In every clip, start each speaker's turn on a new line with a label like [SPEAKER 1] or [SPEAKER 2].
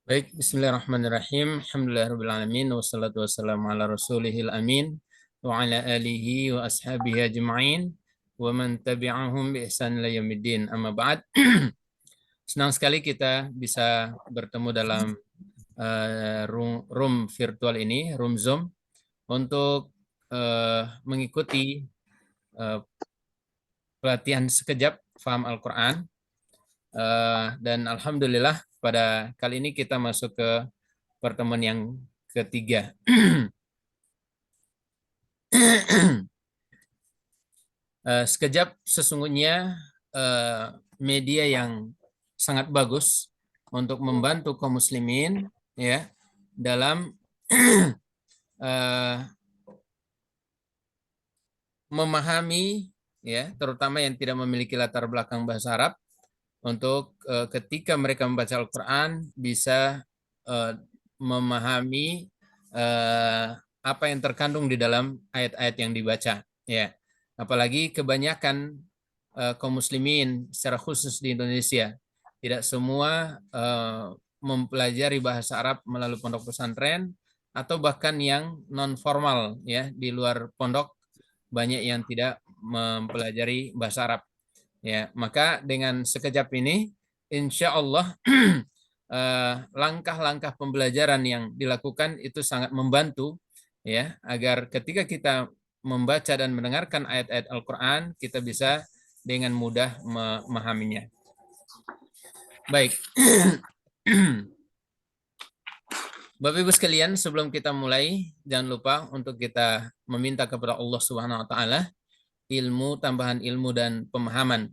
[SPEAKER 1] Baik, bismillahirrahmanirrahim. Alhamdulillahirrahmanirrahim. Wassalatu wassalamu ala rasulihil amin. Wa ala alihi wa ashabihi ajma'in. Wa man tabi'ahum bi ihsan ila yaumiddin. Amma ba'd. Senang sekali kita bisa bertemu dalam room virtual ini, room Zoom, untuk mengikuti pelatihan sekejap faham Al-Quran. Dan Alhamdulillah pada kali ini kita masuk ke pertemuan yang ketiga. Sekejap sesungguhnya media yang sangat bagus untuk membantu kaum muslimin ya dalam memahami ya terutama yang tidak memiliki latar belakang bahasa Arab untuk ketika mereka membaca Al-Quran bisa memahami apa yang terkandung di dalam ayat-ayat yang dibaca ya. Apalagi kebanyakan kaum muslimin secara khusus di Indonesia tidak semua mempelajari bahasa Arab melalui pondok pesantren atau bahkan yang non formal ya, di luar pondok banyak yang tidak mempelajari bahasa Arab ya. Maka dengan sekejap ini insya Allah langkah-langkah pembelajaran yang dilakukan itu sangat membantu ya agar ketika kita membaca dan mendengarkan ayat-ayat Al-Quran kita bisa dengan mudah memahaminya. Baik. Bapak Ibu sekalian, sebelum kita mulai jangan lupa untuk kita meminta kepada Allah Subhanahu wa taala ilmu, tambahan ilmu dan pemahaman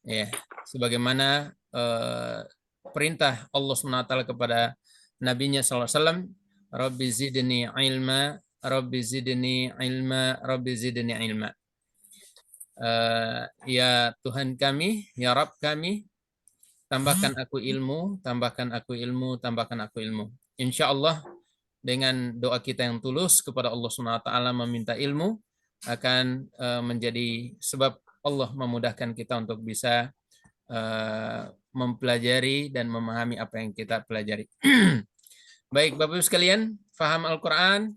[SPEAKER 1] ya, sebagaimana perintah Allah Subhanahu wa taala kepada nabinya sallallahu alaihi wasallam, Rabbi zidni ilma, Rabbi zidni ilma, Rabbi zidni ilma. Ya Tuhan kami, ya Rabb kami, tambahkan aku ilmu, tambahkan aku ilmu, tambahkan aku ilmu. Insya Allah dengan doa kita yang tulus kepada Allah Subhanahu wa taala meminta ilmu akan menjadi sebab Allah memudahkan kita untuk bisa mempelajari dan memahami apa yang kita pelajari. Baik, Bapak Ibu sekalian, faham Al-Quran?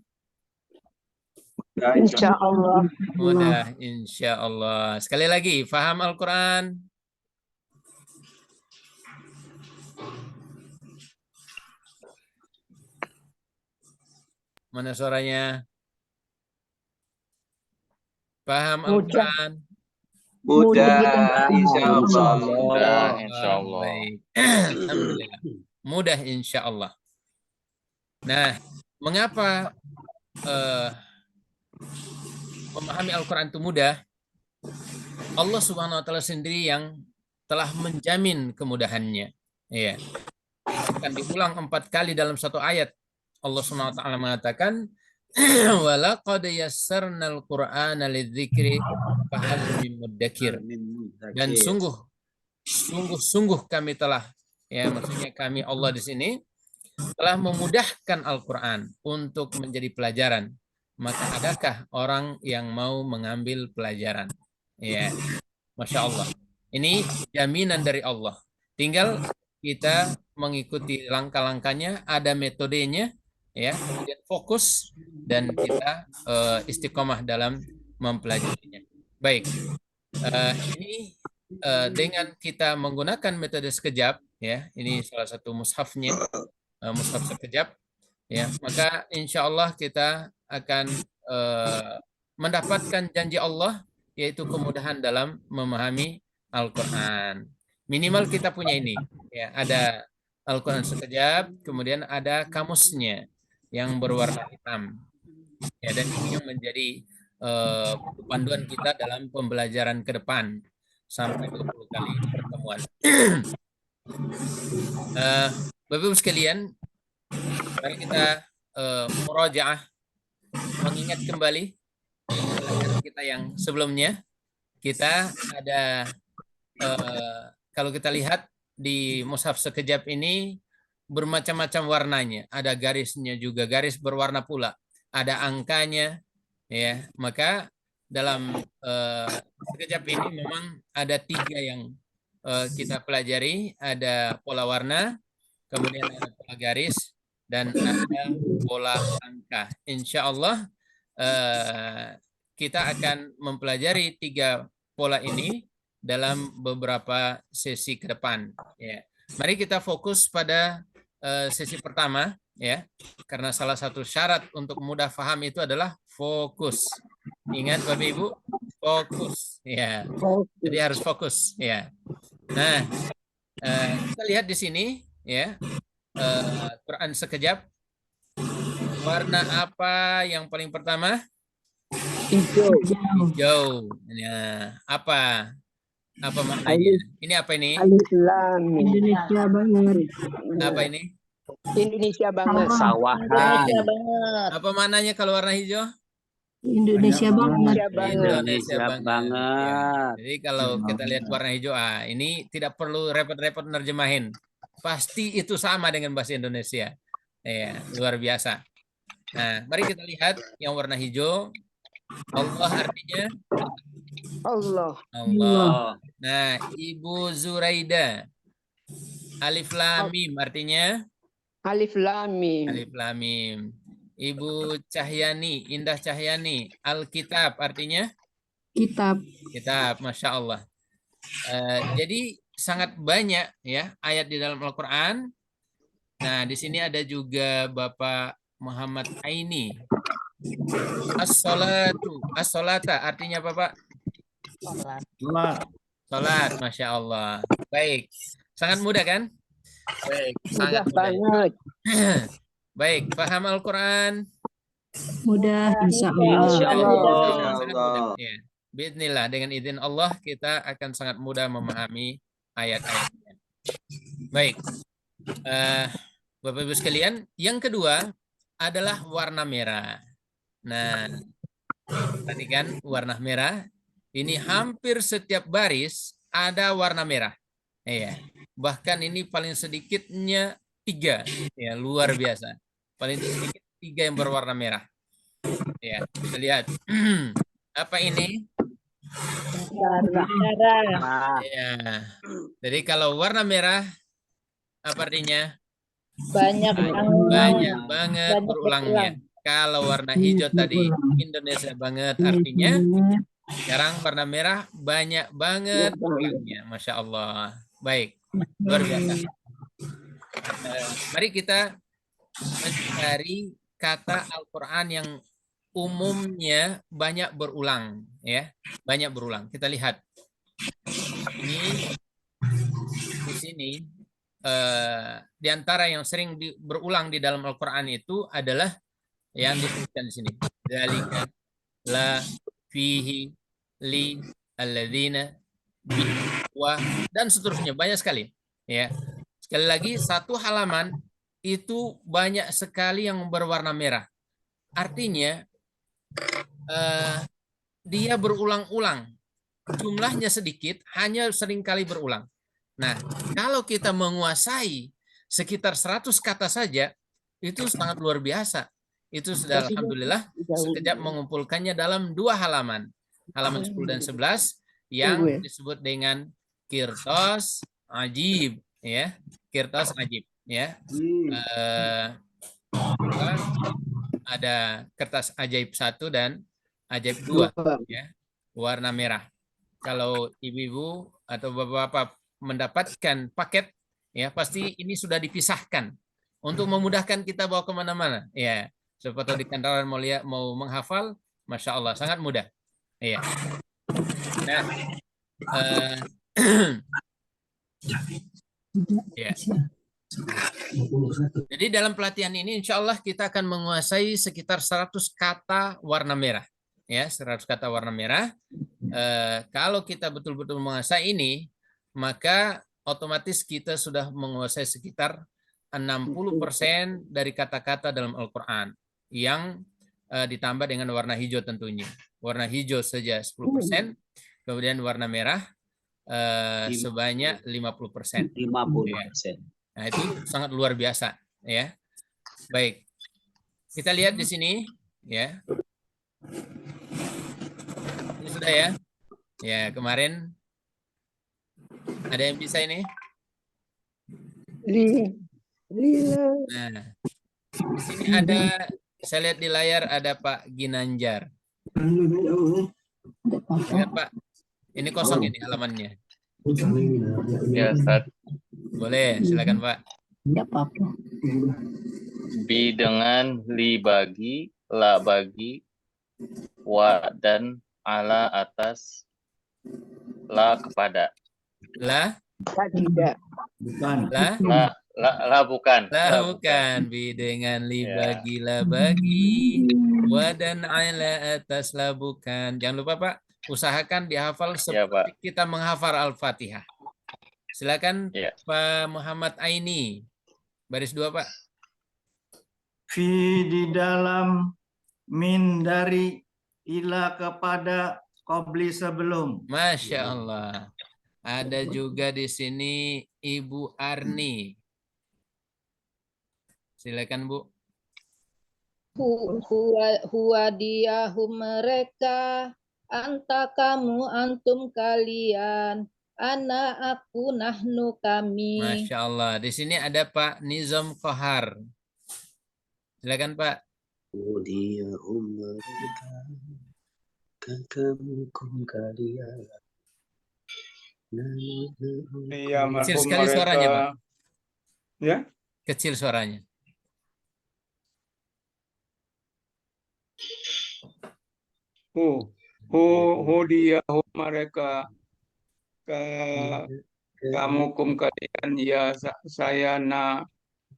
[SPEAKER 2] Insya Allah.
[SPEAKER 1] Mudah, insya Allah. Sekali lagi, faham Al-Quran? Mana suaranya? Paham Al-Quran?
[SPEAKER 2] Mudah,
[SPEAKER 3] insya Allah.
[SPEAKER 1] Mudah,
[SPEAKER 3] Insya Allah.
[SPEAKER 1] Baik. Alhamdulillah. Mudah insya Allah. Nah, mengapa memahami Al-Quran itu mudah? Allah Subhanahu wa taala sendiri yang telah menjamin kemudahannya. Ya. Akan diulang 4 kali dalam satu ayat. Allah Subhanahu wa taala mengatakan, "Wa laqad yassarnal Qur'ana lidzikri fahal min muddakir." Dan sungguh kami telah, ya maksudnya kami Allah di sini telah memudahkan Al-Quran untuk menjadi pelajaran. Maka adakah orang yang mau mengambil pelajaran? Ya, Masya Allah. Ini jaminan dari Allah. Tinggal kita mengikuti langkah-langkahnya, ada metodenya, ya, kemudian fokus dan kita istiqomah dalam mempelajarinya. Baik, ini dengan kita menggunakan metode sekejap, ya, ini salah satu mushafnya, mushaf sekejap, ya, maka insya Allah kita akan mendapatkan janji Allah yaitu kemudahan dalam memahami Al-Quran. Minimal kita punya ini, ya, ada Al-Quran sekejap, kemudian ada kamusnya yang berwarna hitam, ya, dan ini yang menjadi panduan kita dalam pembelajaran ke depan sampai 20 kali pertemuan. Bapak Ibu sekalian, mari kita murojaah, mengingat kembali pelajaran kita yang sebelumnya. Kita ada kalau kita lihat di mushaf sekejap ini bermacam-macam warnanya, ada garisnya juga, garis berwarna pula, ada angkanya, ya. Maka dalam sekejap ini memang ada 3 yang kita pelajari, ada pola warna, kemudian ada pola garis, dan ada pola angka. Insya Allah kita akan mempelajari 3 pola ini dalam beberapa sesi ke depan. Ya. Mari kita fokus pada sesi pertama, ya, karena salah satu syarat untuk mudah paham itu adalah fokus. Ingat Bapak Ibu, fokus, ya. Jadi harus fokus, ya. Nah, kita lihat di sini, ya, Quran sekejap. Warna apa yang paling pertama?
[SPEAKER 2] Hijau.
[SPEAKER 1] Hijau. Nah, apa maknanya? Ini apa ini?
[SPEAKER 2] Alif lam mim.
[SPEAKER 3] Indonesia banget.
[SPEAKER 1] Apa ini?
[SPEAKER 2] Indonesia banget.
[SPEAKER 4] Sawahan.
[SPEAKER 2] Indonesia banget.
[SPEAKER 1] Apa maknanya kalau warna hijau?
[SPEAKER 3] Indonesia banget.
[SPEAKER 2] Indonesia banget.
[SPEAKER 4] Indonesia banget.
[SPEAKER 1] Ya. Jadi kalau kita lihat warna hijau, ini tidak perlu repot-repot nerjemahin. Pasti itu sama dengan bahasa Indonesia. Ya, luar biasa. Nah, mari kita lihat yang warna hijau. Allah artinya
[SPEAKER 2] Allah.
[SPEAKER 1] Allah. Nah, Ibu Zuraida. Alif Lam Mim artinya
[SPEAKER 2] Alif lam mim.
[SPEAKER 1] Alif Lam Mim. Ibu Cahyani, Indah Cahyani. Alkitab artinya
[SPEAKER 3] Kitab.
[SPEAKER 1] kitab. Masya Allah. Jadi sangat banyak ya ayat di dalam Al-Quran. Nah, di sini ada juga Bapak Muhammad Aini. As-salatu, as-salata artinya apa, Pak? Salat, Masya Allah. Baik, sangat mudah kan? Baik, sangat
[SPEAKER 2] Mudah banget.
[SPEAKER 1] Baik, paham Al-Quran?
[SPEAKER 3] Mudah, insya Allah.
[SPEAKER 4] Insya Allah.
[SPEAKER 1] Sangat mudah. Ya. Bismillah, dengan izin Allah kita akan sangat mudah memahami ayat-ayatnya. Baik, Bapak Ibu sekalian, yang kedua adalah warna merah. Nah, perhatikan warna merah. Ini hampir setiap baris ada warna merah. Ya, bahkan ini paling sedikitnya 3. Ya, luar biasa. Paling sedikit 3 yang berwarna merah. Ya, kita lihat. Apa ini? Ya. Jadi kalau warna merah apa artinya?
[SPEAKER 5] Banyak
[SPEAKER 1] Banyak banget berulangnya. Kalau warna hijau tadi Indonesia banget artinya. Sekarang warna merah banyak banget berulangnya. Masya Allah. Baik, luar biasa. Mari kita mencari kata Al-Quran yang umumnya banyak berulang, ya, banyak berulang. Kita lihat ini di sini di antara yang sering berulang di dalam Al-Quran itu adalah yang disebutkan di sini. Dzalika, la, fihi, li, alladzina, bi, wa, dan seterusnya banyak sekali. Ya, sekali lagi satu halaman itu banyak sekali yang berwarna merah. Artinya dia berulang-ulang. Jumlahnya sedikit, hanya seringkali berulang. Nah, kalau kita menguasai sekitar 100 kata saja, itu sangat luar biasa. Itu sudah alhamdulillah sekejap mengumpulkannya dalam 2 halaman. Halaman 10 dan 11 yang disebut dengan Qirtas Ajib, ya. Qirtas Ajib, ya. Ada kertas ajaib 1 dan ajaib 2, ya, warna merah. Kalau ibu-ibu atau bapak-bapak mendapatkan paket, ya pasti ini sudah dipisahkan untuk memudahkan kita bawa kemana-mana. Ya, siapa tahu di kantoran mau lihat, mau menghafal, Masya Allah sangat mudah. Ya. Nah, ya. Jadi dalam pelatihan ini insya Allah kita akan menguasai sekitar 100 kata warna merah. Ya, 100 kata warna merah. Kalau kita betul-betul menguasai ini, maka otomatis kita sudah menguasai sekitar 60% dari kata-kata dalam Al-Quran yang ditambah dengan warna hijau tentunya. Warna hijau saja 10%, kemudian warna merah sebanyak 50%. 50%. Ya. Nah, itu sangat luar biasa, ya. Baik. Kita lihat di sini, ya. Ini sudah ya. Ya, kemarin ada yang bisa ini?
[SPEAKER 2] Lila.
[SPEAKER 1] Nah, di sini ada, saya lihat di layar ada Pak Ginanjar. Silakan Pak. Ini kosong ini halamannya.
[SPEAKER 5] Ya, Ustaz.
[SPEAKER 1] Boleh, silakan Pak.
[SPEAKER 3] Tidak apa-apa.
[SPEAKER 5] Bi dengan li bagi, la bagi, wa dan ala atas, la kepada.
[SPEAKER 1] Lah,
[SPEAKER 2] Tidak.
[SPEAKER 1] lah,
[SPEAKER 5] La bukan.
[SPEAKER 1] lah bukan. Bi dengan li
[SPEAKER 5] Ya.
[SPEAKER 1] bagi, la bagi. Wa dan ala atas, lah bukan. Jangan lupa Pak, usahakan dihafal
[SPEAKER 5] Ya,
[SPEAKER 1] seperti
[SPEAKER 5] Pak.
[SPEAKER 1] kita menghafal Al-Fatihah. Silakan
[SPEAKER 5] Ya.
[SPEAKER 1] Pak Muhammad Aini. Baris 2 Pak.
[SPEAKER 6] Fi di dalam, min dari, ila kepada, qabli sebelum.
[SPEAKER 1] Masya Allah. Ada juga di sini Ibu Arni. Silakan Bu.
[SPEAKER 7] Huwa diyahum mereka, anta kamu, antum kalian, ana aku, nahnu kami.
[SPEAKER 1] Masya Allah. Di sini ada Pak Nizam Kohar. Silakan Pak.
[SPEAKER 4] Udiyahum mereka, kekamukum kalian.
[SPEAKER 8] Iya,
[SPEAKER 1] Kecil
[SPEAKER 8] marhum
[SPEAKER 1] sekali suaranya Pak.
[SPEAKER 8] mereka. Ya,
[SPEAKER 1] Kecil suaranya.
[SPEAKER 8] hudiyahum mereka ke kamu kalian, ya saya na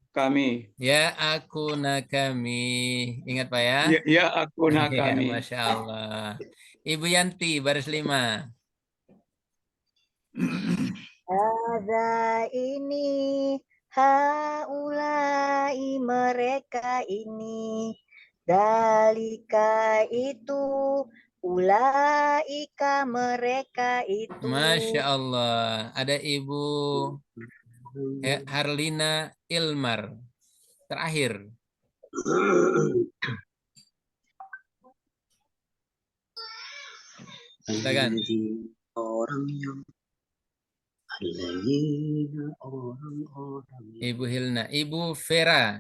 [SPEAKER 8] kami.
[SPEAKER 1] Ya aku na kami. Ingat Pak ya.
[SPEAKER 8] Ya aku na
[SPEAKER 1] Ya,
[SPEAKER 8] kami.
[SPEAKER 1] Masya Allah. Ibu Yanti, baris 5.
[SPEAKER 9] Ada ini, haulai mereka ini, dalika itu, ulaika mereka itu.
[SPEAKER 1] Masya Allah. Ada Ibu Harlina Ilmar. Terakhir. Silakan.
[SPEAKER 4] Orang yang alladzina, orang-orang yang
[SPEAKER 1] Ibu Hilna. Ibu Vera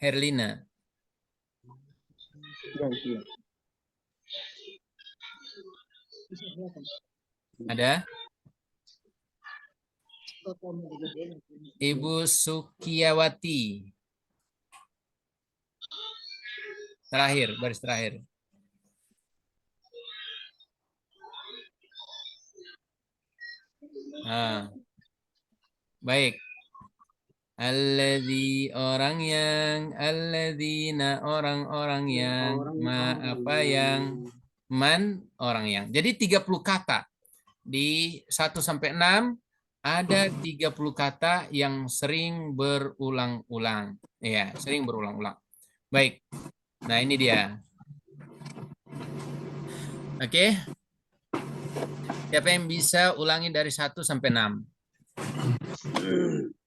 [SPEAKER 1] Herlina. Ada? Ibu Sukiyawati. Terakhir, baris terakhir. Baik. Alladzi orang yang, alladzina orang-orang yang, ma apa yang, man orang yang. Jadi 30 kata. Di 1 sampai 6 ada 30 kata yang sering berulang-ulang. Ya, sering berulang-ulang. Baik. Nah, ini dia. Oke. Siapa yang bisa ulangi dari 1 sampai 6?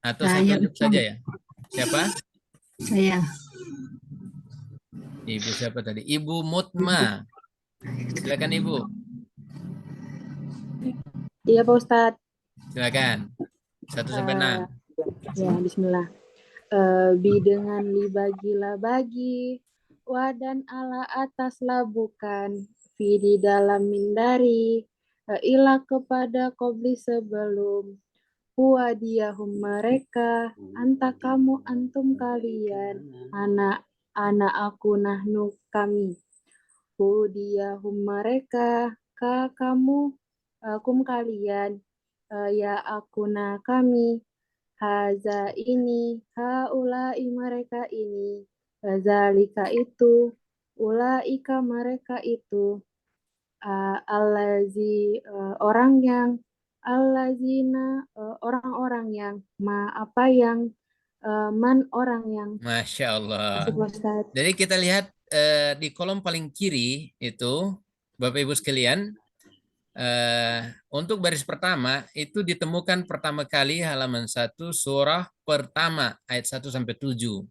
[SPEAKER 1] Atau
[SPEAKER 3] Saya,
[SPEAKER 1] satu saja ya? Siapa?
[SPEAKER 3] Saya.
[SPEAKER 1] Ibu siapa tadi? Ibu Mutma. Silakan Ibu.
[SPEAKER 10] Iya Pak Ustadz.
[SPEAKER 1] Silakan. 1 sampai 6.
[SPEAKER 10] Ya, bismillah. Bi dengan li bagi la bagi, wa dan ala atas la bukan, fi di dalam min dari, ila kepada qabli sebelum, huwa diyahum mereka, anta kamu, antum kalian, anak aku, nahnu kami, hu diyahum mereka, ka kamu, kum kalian, ya aku na kami, haza ini, haulai mereka ini, zalika itu, ulaika mereka itu, allazi orang yang, allazina orang-orang yang, ma apa yang, man orang yang.
[SPEAKER 1] Masya Allah.
[SPEAKER 10] Ustaz.
[SPEAKER 1] Jadi kita lihat di kolom paling kiri itu, Bapak Ibu sekalian, untuk baris pertama itu ditemukan pertama kali halaman 1 surah pertama ayat 1 sampai 7.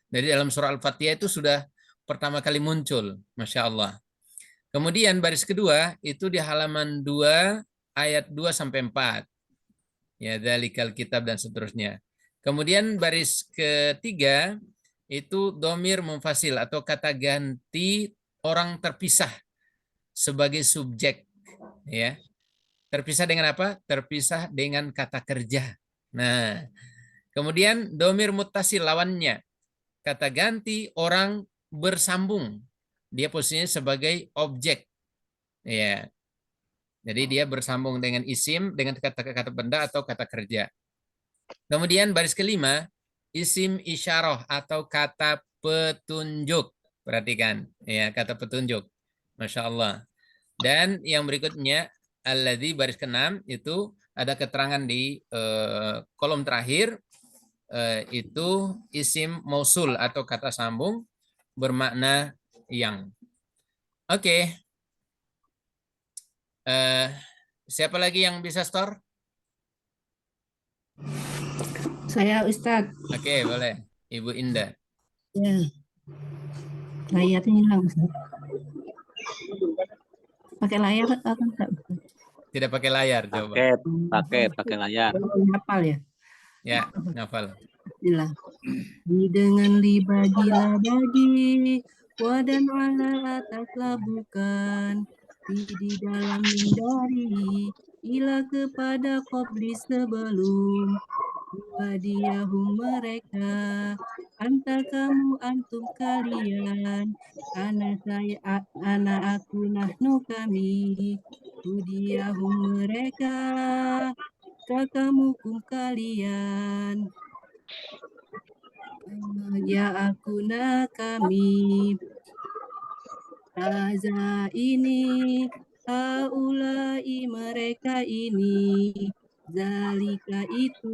[SPEAKER 1] Dari dalam surah Al-Fatihah itu sudah pertama kali muncul, Masya Allah. Kemudian baris kedua itu di halaman 2 ayat 2 sampai 4. Ya, dzalikal kitab dan seterusnya. Kemudian baris ketiga itu domir munfasil atau kata ganti orang terpisah sebagai subjek, ya. Terpisah dengan apa? Terpisah dengan kata kerja. Nah, kemudian domir muttasil lawannya, kata ganti orang bersambung. Dia posisinya sebagai objek, ya. Jadi dia bersambung dengan isim, dengan kata-kata benda atau kata kerja. Kemudian baris kelima, isim isyarah atau kata petunjuk. Perhatikan, ya, kata petunjuk. Masya Allah. Dan yang berikutnya, alladzi baris keenam itu ada keterangan di kolom terakhir, itu isim mausul atau kata sambung bermakna yang. Oke. Siapa lagi yang bisa store?
[SPEAKER 3] Saya Ustadz.
[SPEAKER 1] Oke, boleh. Ibu Indah.
[SPEAKER 3] Ya. Layarnya hilang, Ustadz. Pakai layar atau enggak?
[SPEAKER 1] Tidak pakai layar, coba.
[SPEAKER 4] Pakai layar.
[SPEAKER 3] Hafal ya?
[SPEAKER 1] Ya, ngafal.
[SPEAKER 3] Bismillah. Dengan dibagi, wadan ala ataslah bukan, di dalam dari, ila kepada qabli sebelum, wadiyahum mereka, anta kamu antum kalian, ana aku nahnu kami, wadiyahum mereka, kakamukum kalian. Ya aku kami, Haza ini, haulai mereka ini, zalika itu,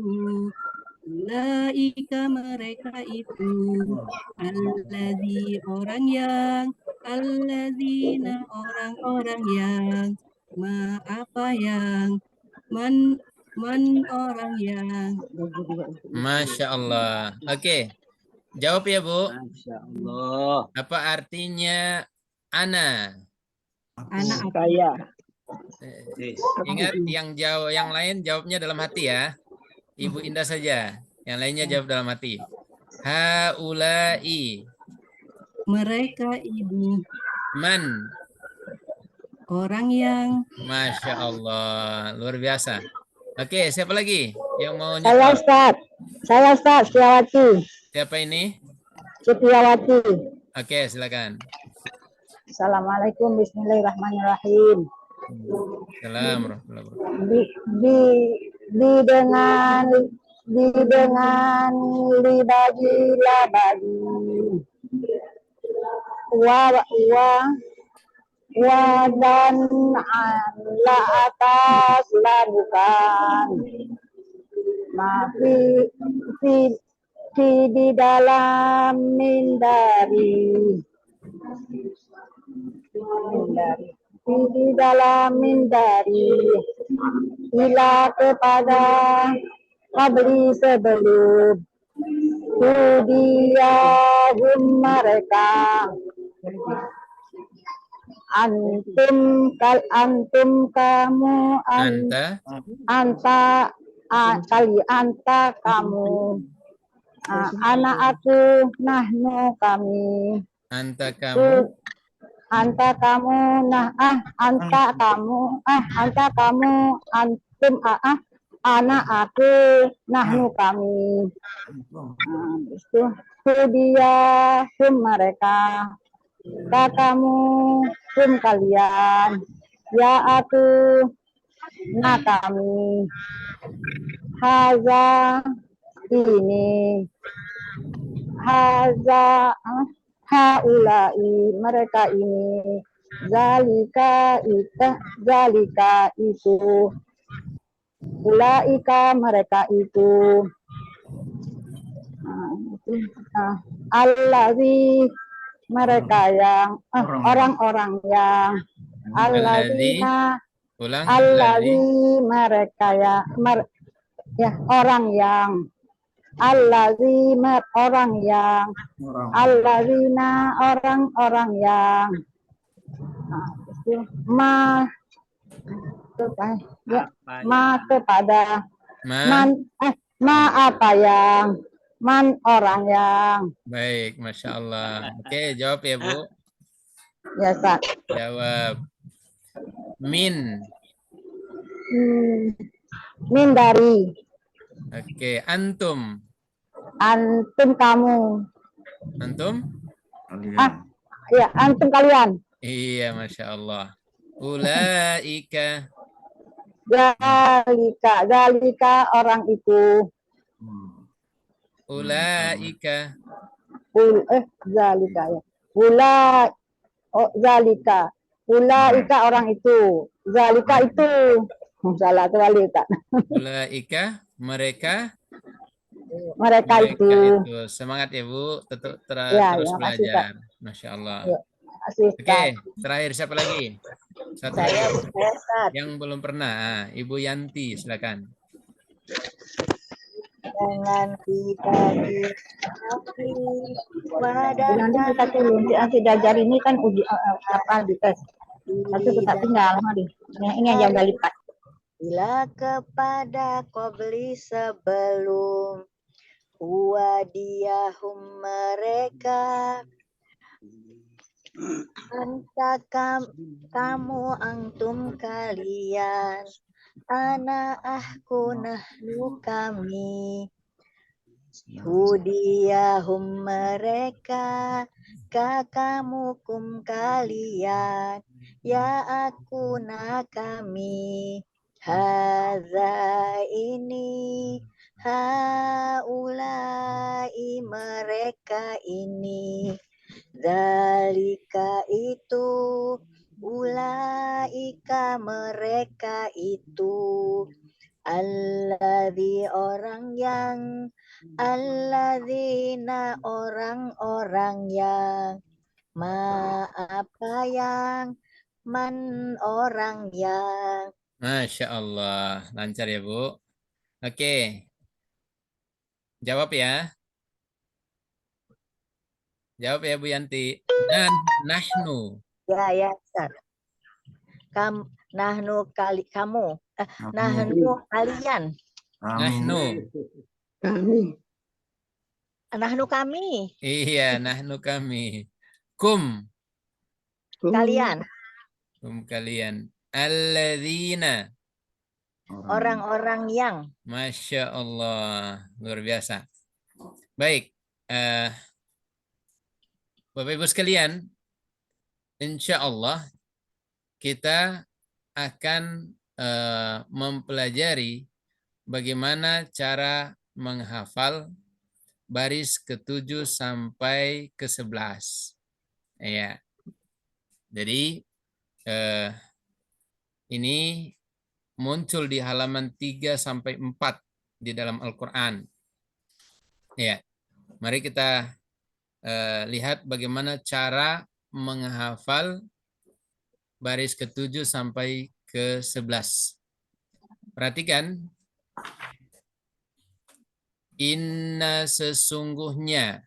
[SPEAKER 3] ulaika mereka itu, alladzi orang yang, alladzina orang-orang yang, ma apa yang, man orang yang.
[SPEAKER 1] Masya Allah. Oke. Jawab ya, Bu.
[SPEAKER 4] Masya Allah.
[SPEAKER 1] Apa artinya ana?
[SPEAKER 3] Anak
[SPEAKER 2] Saya.
[SPEAKER 1] Ingat, yang lain jawabnya dalam hati ya. Ibu Indah saja. Yang lainnya jawab dalam hati. Haulai.
[SPEAKER 3] Mereka ibu.
[SPEAKER 1] Man.
[SPEAKER 3] Orang yang.
[SPEAKER 1] Masya Allah. Luar biasa. Oke, siapa lagi yang mau
[SPEAKER 9] Saya
[SPEAKER 1] nyetor?
[SPEAKER 9] Ustaz. Saya Ustaz Setiawati.
[SPEAKER 1] Siapa ini?
[SPEAKER 9] Setiawati.
[SPEAKER 1] Oke, silakan.
[SPEAKER 9] Assalamualaikum bismillahirrahmanirrahim.
[SPEAKER 1] Assalamualaikum warahmatullahi
[SPEAKER 9] Dengan libagi dan la atas la bukan di dalam di dalam mindari ila kepada qabli sebelum hudiyahum mereka antum kamu anta kamu anak aku nahnu kami
[SPEAKER 1] Anta kamu
[SPEAKER 9] anta kamu antum anak aku nahnu kami. Itu dia mereka kakamu kalian ya aku kami haza ini haulai mereka ini zalika itu ulaika mereka itu allazi mereka yang orang-orang yang allazina allazi mereka ya orang yang allazi orang yang allazina orang-orang yang kepada Ma apa yang? Man orang yang.
[SPEAKER 1] Baik, Masya Allah. Oke, jawab ya Bu.
[SPEAKER 9] Ya, Ustaz.
[SPEAKER 1] Jawab. Min.
[SPEAKER 9] Min dari.
[SPEAKER 1] Oke, antum.
[SPEAKER 9] Antum kamu.
[SPEAKER 1] Antum?
[SPEAKER 9] Ya, antum kalian.
[SPEAKER 1] Iya, Masya Allah. Ulaika.
[SPEAKER 9] Zalika orang itu.
[SPEAKER 1] Ulaika.
[SPEAKER 9] Zalika ya. Ulaika orang itu. Zalika itu. Salah kembali, Kak.
[SPEAKER 1] Ulaika, mereka.
[SPEAKER 9] Mereka itu.
[SPEAKER 1] Semangat ya Bu, terus
[SPEAKER 9] Ya,
[SPEAKER 1] terus
[SPEAKER 9] ya,
[SPEAKER 1] belajar.
[SPEAKER 9] kasih,
[SPEAKER 1] Masya Allah.
[SPEAKER 9] Ya, kasih,
[SPEAKER 1] Oke, terakhir siapa lagi? Satu
[SPEAKER 9] Saya,
[SPEAKER 1] lagi.
[SPEAKER 9] Ustaz.
[SPEAKER 1] Yang belum pernah, Ibu Yanti, silakan.
[SPEAKER 9] Jangan kita nanti kita turun nanti diajar ini kan uji apa di tes. Nanti kita tinggal mari. Ini yang jaga lipat. Bila kepada qobli sebelum wadiyahum mereka kamu antum kalian ana ahku nahnu kami hudiyahum mereka kakamukum kalian ya aku kami hadza ini haulai mereka ini zalika itu ulaika mereka itu alladzi orang yang alladzina orang-orang yang ma apa yang man orang yang.
[SPEAKER 1] Masya Allah, lancar ya Bu. Oke, jawab ya. Jawab ya Bu Yanti. Dan nahnu.
[SPEAKER 9] Ya, Ustaz. Nahnu kamu. Nahnu kalian.
[SPEAKER 1] Nahnu.
[SPEAKER 2] Kami.
[SPEAKER 9] Nahnu kami.
[SPEAKER 1] Iya, nahnu kami. Kum.
[SPEAKER 9] Kalian.
[SPEAKER 1] Kum kalian. Alladzina.
[SPEAKER 9] Orang-orang yang.
[SPEAKER 1] Masya Allah. Luar biasa. Baik. Bapak Ibu sekalian, insya Allah kita akan mempelajari bagaimana cara menghafal baris ke-7 sampai ke-11. Ya. Jadi ini muncul di halaman 3 sampai 4 di dalam Al-Qur'an. Ya. Mari kita lihat bagaimana cara menghafal baris ke-7 sampai ke-11. Perhatikan. Inna sesungguhnya.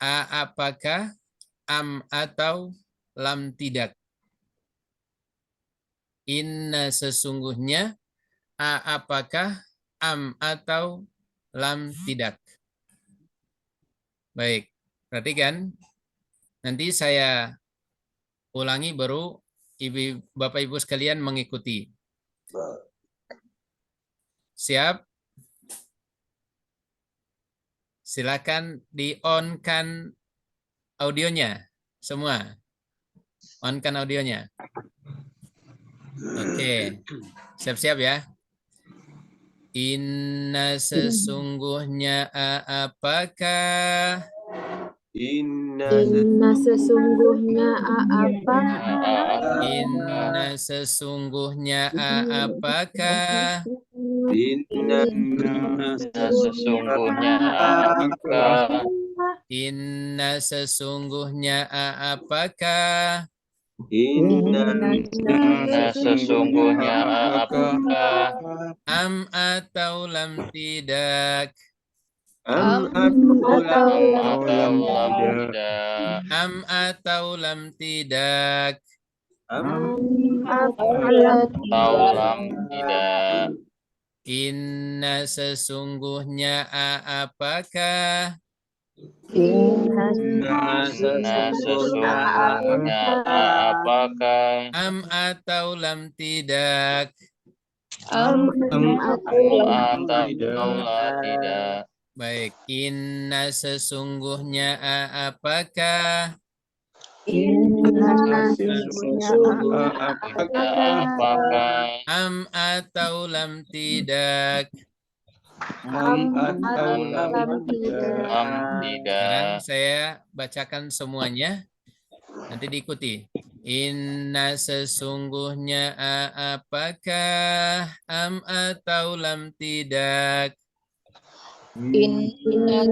[SPEAKER 1] Apakah, am atau lam tidak. Inna sesungguhnya, apakah, am atau lam tidak. Baik, perhatikan. Nanti saya ulangi baru Bapak Ibu sekalian mengikuti. Siap? Silakan di-on-kan audionya semua. On-kan audionya. Oke. Siap-siap ya. Inna sesungguhnya apakah
[SPEAKER 10] Inna sesungguhnya apa?
[SPEAKER 1] Inna sesungguhnya apakah
[SPEAKER 5] Inna sesungguhnya apakah
[SPEAKER 1] Inna sesungguhnya apakah
[SPEAKER 5] Inna sesungguhnya apakah
[SPEAKER 1] am atau lam tidak
[SPEAKER 5] am atau lam tidak
[SPEAKER 1] am atau lam tidak
[SPEAKER 5] atau lam tidak
[SPEAKER 1] Inna sesungguhnya apakah
[SPEAKER 5] Inna sesungguhnya apakah
[SPEAKER 1] am atau lam tidak
[SPEAKER 5] atau tidak.
[SPEAKER 1] baik inna sesungguhnya apakah
[SPEAKER 5] Apakah
[SPEAKER 1] am atau lam tidak
[SPEAKER 8] atau lam tidak.
[SPEAKER 1] sekarang saya bacakan semuanya nanti diikuti. Inna sesungguhnya apakah am atau lam tidak
[SPEAKER 7] Inna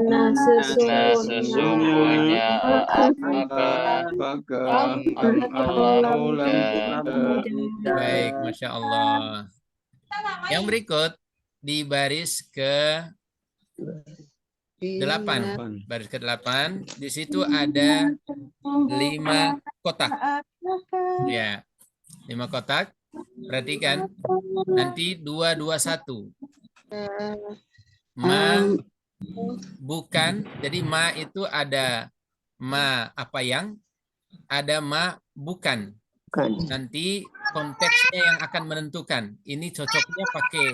[SPEAKER 5] sesungguhnya apakah
[SPEAKER 8] Apakah
[SPEAKER 5] atau lam
[SPEAKER 8] tidak.
[SPEAKER 1] baik Masya Allah. Yang berikut di baris ke 8 baris ke 8 di situ ada 5 kotak ya 5 kotak perhatikan nanti 221 ma bukan jadi ma itu ada ma apa yang ada ma bukan nanti konteksnya yang akan menentukan ini cocoknya pakai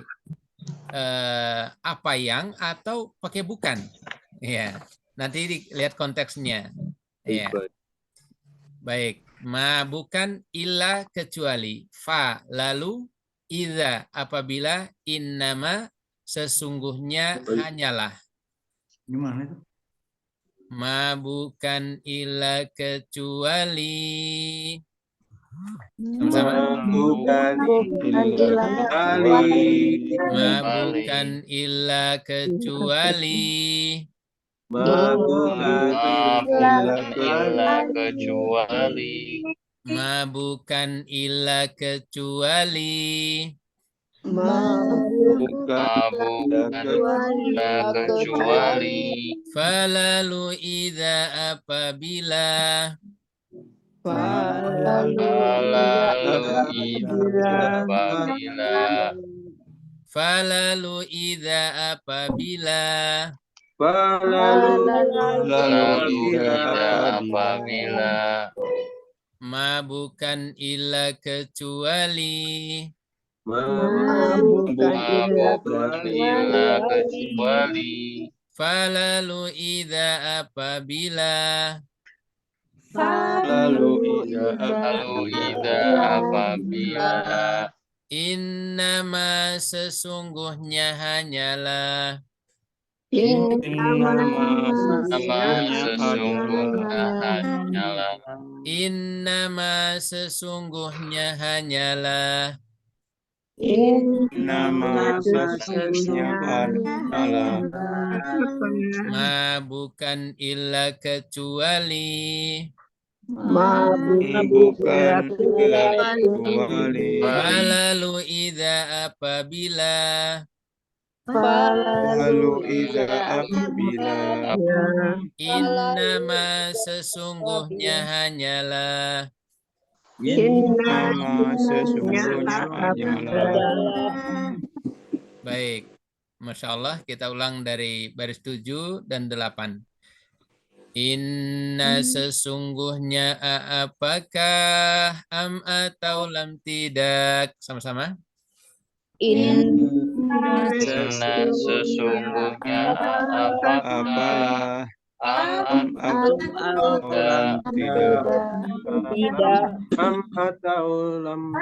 [SPEAKER 1] apa yang atau pakai bukan ya nanti lihat konteksnya ya baik ma bukan illa kecuali fa lalu idza apabila innama sesungguhnya hanyalah
[SPEAKER 6] Gimana itu?
[SPEAKER 1] ma bukan illa kecuali sama-sama
[SPEAKER 5] bukan
[SPEAKER 1] ma bukan illa kecuali
[SPEAKER 5] kecuali
[SPEAKER 1] ma bukan illa kecuali
[SPEAKER 5] kecuali
[SPEAKER 1] falalu idza apabila falalu idza apabila ma bukan illa kecuali falalu idza apabila innama sesungguhnya hanyalah innama sesungguhnya hanyalah ma bukan illa kecuali falalu idza apabila innama sesungguhnya hanyalah baik Masya Allah kita ulang dari baris 7 dan 8 inna sesungguhnya apakah am atau lam tidak sama-sama
[SPEAKER 5] inna sesungguhnya apalah am atau lam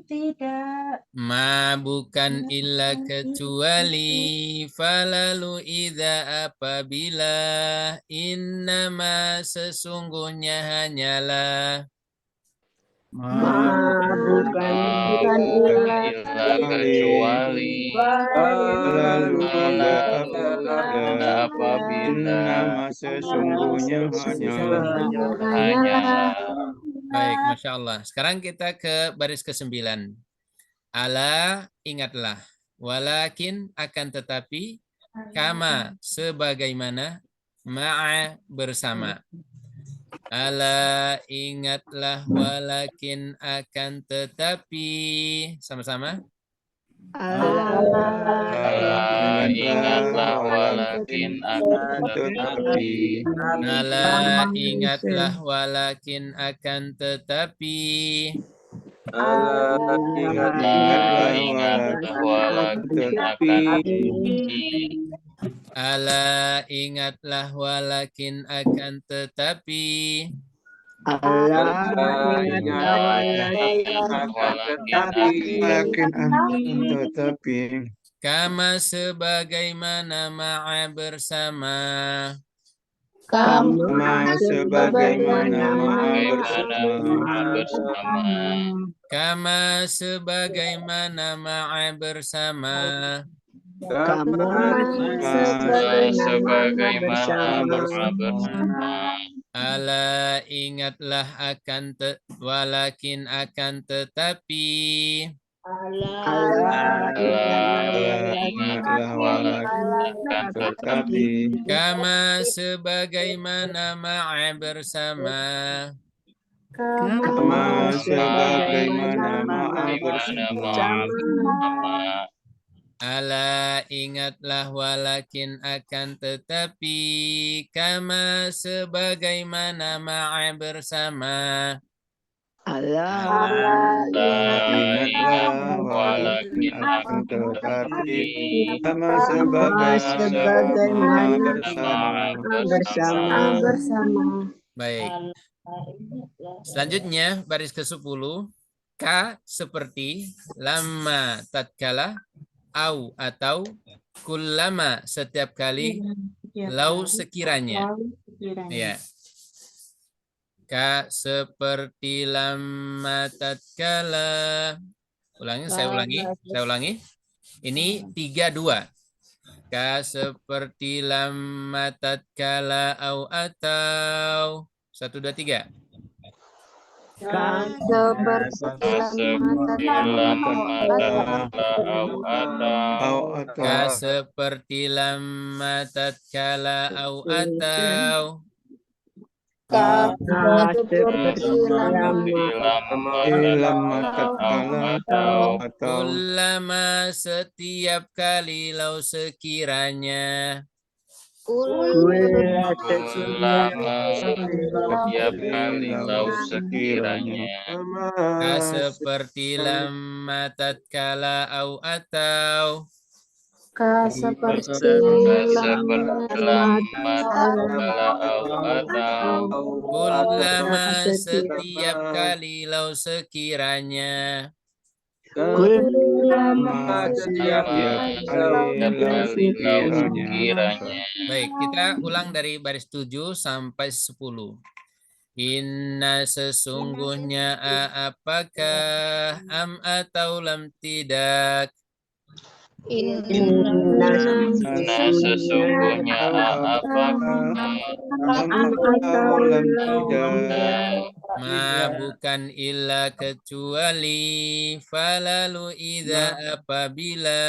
[SPEAKER 5] tidak
[SPEAKER 1] ma bukan illa kecuali falalu idza apabila innama sesungguhnya hanyalah
[SPEAKER 5] bukan illa kecuali falalu apabila sesungguhnya hanyalah
[SPEAKER 1] baik Masya Allah sekarang kita ke baris ke-9 ala ingatlah walakin akan tetapi kama sebagaimana ma'a bersama ala ingatlah walakin akan tetapi sama-sama
[SPEAKER 5] Ala ingatlah walakin akan tetapi.
[SPEAKER 1] Ala ingatlah walakin akan tetapi.
[SPEAKER 5] Ala ingatlah walakin akan tetapi.
[SPEAKER 1] Ala ingatlah walakin akan tetapi.
[SPEAKER 5] Walakin akan tetapi.
[SPEAKER 1] Kama sebagaimana ma'a bersama.
[SPEAKER 5] Kama sebagaimana ma'a bersama.
[SPEAKER 1] Kama sebagaimana ma'a bersama.
[SPEAKER 5] Kama sebagaimana bersama.
[SPEAKER 1] Ala ingatlah akan walakin akan tetapi.
[SPEAKER 5] Ala ingatlah walakin akan tetapi.
[SPEAKER 1] Kama sebagaimana ma'a bersama.
[SPEAKER 5] Kama sebagaimana ma'a bersama.
[SPEAKER 1] Ala ingatlah walakin akan tetapi. Kama sebagaimana ma'a bersama.
[SPEAKER 5] Ingatlah walakin akan tetapi. Kama sebagaimana bersama.
[SPEAKER 1] Baik. Selanjutnya baris ke-10. Ka seperti, lama tatkala, au atau, kullama setiap kali, lau sekiranya. Ya. Ka seperti lama tatkala. Saya ulangi. Ini 3-2. Ka seperti lama tatkala au atau. 1, 2, 3.
[SPEAKER 10] Ka seperti
[SPEAKER 1] Ka seperti lama tatkala au atau.
[SPEAKER 2] Ka seperti
[SPEAKER 5] lama tatkala atau.
[SPEAKER 1] Kullama setiap kali lau sekiranya.
[SPEAKER 2] Kullama
[SPEAKER 5] setiap kali lau sekiranya.
[SPEAKER 1] Ka seperti lama tatkala au atau.
[SPEAKER 10] Ka seperti
[SPEAKER 5] lama tatkala au atau.
[SPEAKER 1] Kullama setiap kali lau sekiranya.
[SPEAKER 5] Kullama setiap kali lau sekiranya.
[SPEAKER 1] Baik, kita ulang dari baris 7 sampai 10. Inna sesungguhnya apakah am atau lam tidak.
[SPEAKER 2] Inna
[SPEAKER 5] sesungguhnya apakah am atau lam tidak.
[SPEAKER 1] Ma bukan illa kecuali, falalu idza apabila,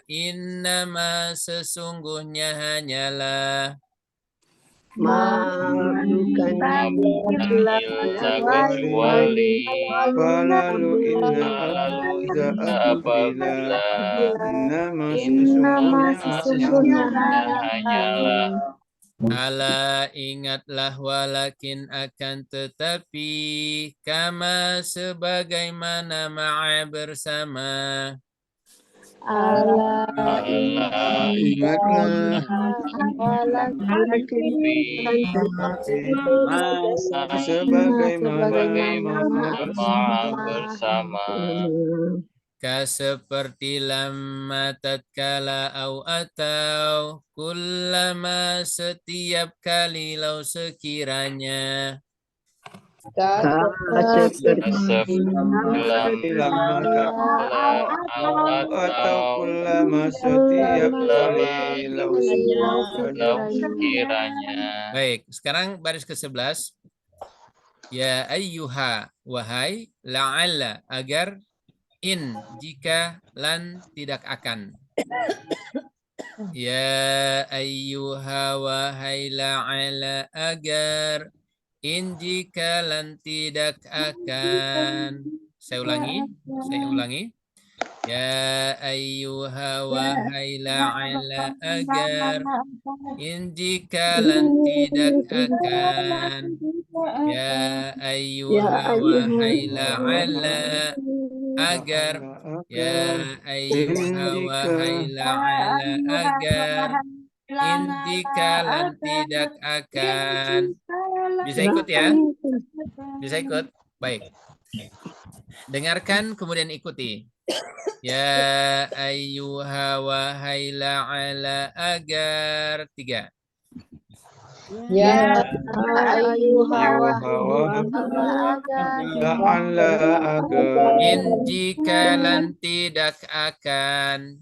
[SPEAKER 1] innama sesungguhnya hanyalah.
[SPEAKER 2] Ma bukan
[SPEAKER 5] illa kecuali, falalu idza apabila, innama sesungguhnya hanyalah.
[SPEAKER 1] Ala ingatlah walakin akan tetapi, kama sebagaimana ma'a bersama.
[SPEAKER 10] Ala
[SPEAKER 5] ingatlah sebagaimana ma'a bersama.
[SPEAKER 1] Ka seperti lama tatkala au atau, kullama setiap kali lau sekiranya.
[SPEAKER 2] Ka seperti
[SPEAKER 5] lama tatkala au atau kullama setiap kali lau sekiranya.
[SPEAKER 1] Baik, sekarang baris ke-11. Ya ayyuha, wahai, la'alla agar, in jika, lan tidak akan. Ya ayyuha wahai la'ala agar, in jika lan tidak akan. Saya ulangi. Ya ayyuha wahai la'ala agar in jikalan tidak akan. Ya ayyuha wahai la'ala agar. Ya ayyuha wahai la'ala agar in jikalan tidak akan. Bisa ikut ya? Bisa ikut? Baik. Dengarkan kemudian ikuti. Ya ayyuha wahai la'ala agar. 3.
[SPEAKER 7] Ya
[SPEAKER 2] ayyuha
[SPEAKER 5] la'alla agar
[SPEAKER 1] In jikalan tidak akan.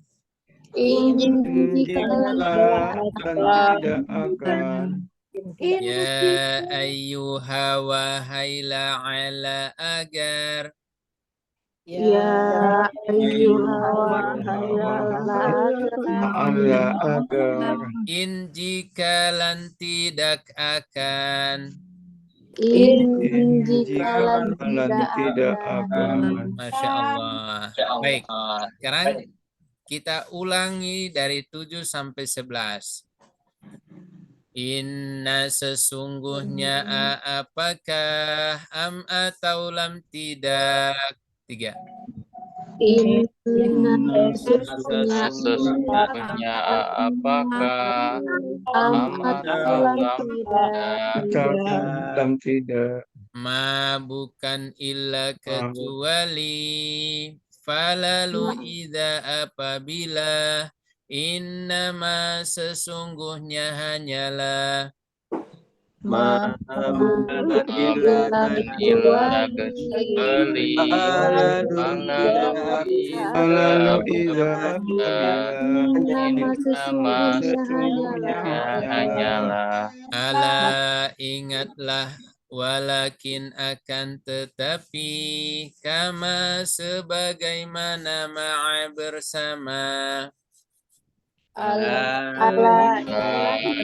[SPEAKER 5] jikalan tidak akan.
[SPEAKER 1] Ya ayyuha wahai la'ala agar.
[SPEAKER 10] Ya ayyuha
[SPEAKER 5] la'alla agar
[SPEAKER 1] In jikalan tidak akan.
[SPEAKER 10] jikalan
[SPEAKER 5] tidak akan.
[SPEAKER 1] Masya Allah. Baik. Sekarang kita ulangi dari 7 sampai 11. Inna sesungguhnya apakah am atau lam tidak. 3.
[SPEAKER 10] Inna
[SPEAKER 5] Sesungguhnya apakah amat
[SPEAKER 10] alam
[SPEAKER 5] dalam tidak.
[SPEAKER 1] Ma bukan illa kecuali. Falalu idza apabila. Innama sesungguhnya hanyalah.
[SPEAKER 5] Ma bukan illa kecuali falalu idza
[SPEAKER 10] Innama
[SPEAKER 5] sesungguhnya hanyalah.
[SPEAKER 1] Ala ingatlah. Walakin akan tetapi. Kama sebagaimana ma'a bersama.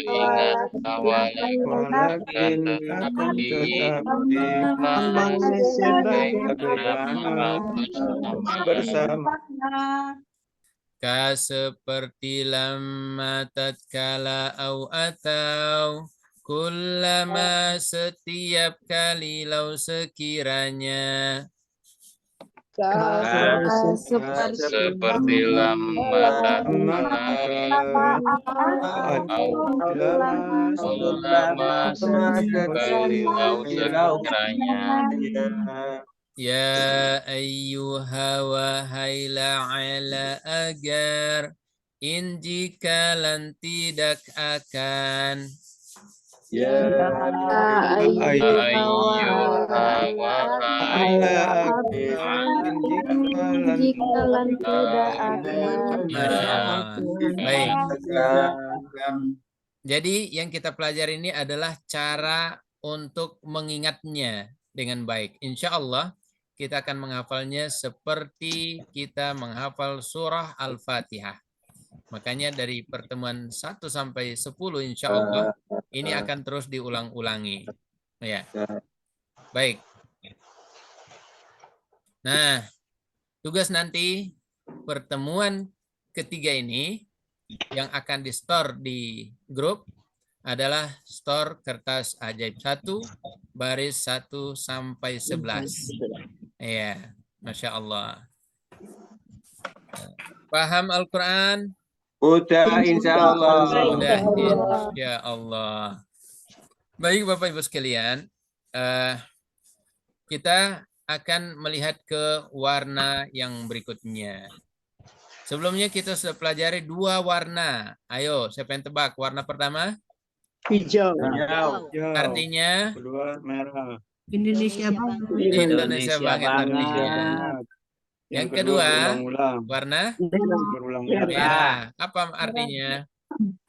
[SPEAKER 5] Ingat walakin akan tetapi sebagaimana bersama.
[SPEAKER 1] Ka seperti lamma tatkala au atau. Kullama setiap kali lau sekiranya.
[SPEAKER 5] Seperti lama sekali lau sekiranya.
[SPEAKER 1] Ya ayyuha wahai la'ala agar. In jikalan tidak akan.
[SPEAKER 5] Ya ayyuha wahai
[SPEAKER 10] jikalan tidak akan.
[SPEAKER 1] Masya Allah. Baik. Jadi yang kita pelajari ini adalah cara untuk mengingatnya dengan baik. Insya Allah kita akan menghafalnya seperti kita menghafal surah Al-Fatihah. Makanya dari pertemuan 1 sampai 10 insya Allah ini akan terus diulang-ulangi. Ya. Baik. Nah, tugas nanti pertemuan ketiga ini yang akan di-store di grup adalah store kertas ajaib 1 baris 1 sampai 11. Ya, Masya Allah. Paham Al-Quran?
[SPEAKER 5] Udah insya Allah.
[SPEAKER 1] Udah insya Allah. Baik Bapak Ibu sekalian, kita akan melihat ke warna yang berikutnya. Sebelumnya kita sudah pelajari 2 warna. Ayo, siapa yang tebak? Warna pertama?
[SPEAKER 2] Hijau.
[SPEAKER 1] Artinya?
[SPEAKER 5] Kedua merah.
[SPEAKER 3] Indonesia banget.
[SPEAKER 1] Indonesia banget artinya. Yang kedua, warna? Merah. Apa artinya?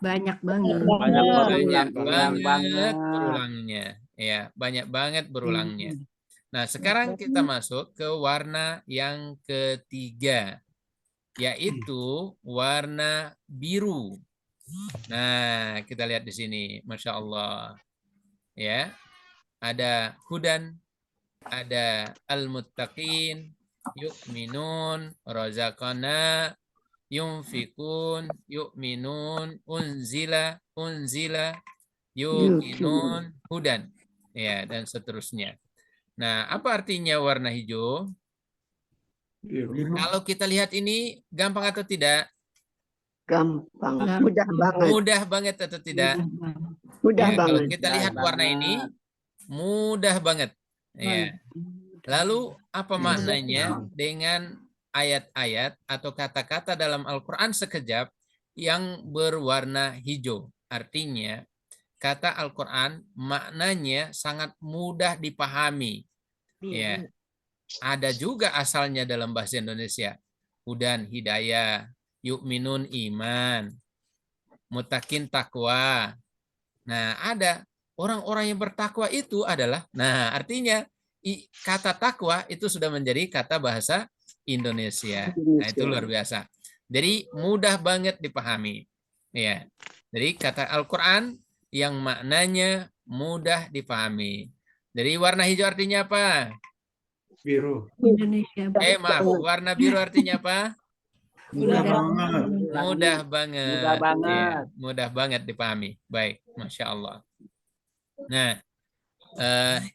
[SPEAKER 3] Banyak banget.
[SPEAKER 1] Banyak banget berulangnya. Ya, banyak banget berulangnya. Nah, sekarang kita masuk ke warna yang ketiga, yaitu warna biru. Nah, kita lihat di sini, Masya Allah. Ya, ada hudan, ada al-muttaqin, yu'minun, razaqana, yunfikun, yu'minun, unzila, yuqinun, hudan. Ya, dan seterusnya. Nah, apa artinya warna hijau? Kalau kita lihat ini gampang atau tidak?
[SPEAKER 2] Gampang. Mudah banget.
[SPEAKER 1] Mudah banget atau tidak?
[SPEAKER 2] Mudah
[SPEAKER 1] Ya, kalau
[SPEAKER 2] banget.
[SPEAKER 1] kita lihat warna ini mudah banget. Ya. Lalu apa maknanya dengan ayat-ayat atau kata-kata dalam Al-Quran sekejap yang berwarna hijau? Artinya kata Al-Quran maknanya sangat mudah dipahami. Ya. Ada juga asalnya dalam bahasa Indonesia. Hudan hidayah, yu'minun iman, mutakin takwa. Nah, ada orang-orang yang bertakwa itu adalah, nah artinya kata takwa itu sudah menjadi kata bahasa Indonesia. Nah, itu luar biasa. Jadi mudah banget dipahami. Ya. Jadi kata Al-Quran yang maknanya mudah dipahami. Jadi warna hijau artinya apa?
[SPEAKER 6] Biru.
[SPEAKER 3] Indonesia.
[SPEAKER 1] Maaf, warna biru artinya apa?
[SPEAKER 6] Mudah banget.
[SPEAKER 1] Mudah banget.
[SPEAKER 4] Mudah banget.
[SPEAKER 1] Ya, mudah banget dipahami. Baik, Masya Allah. Nah,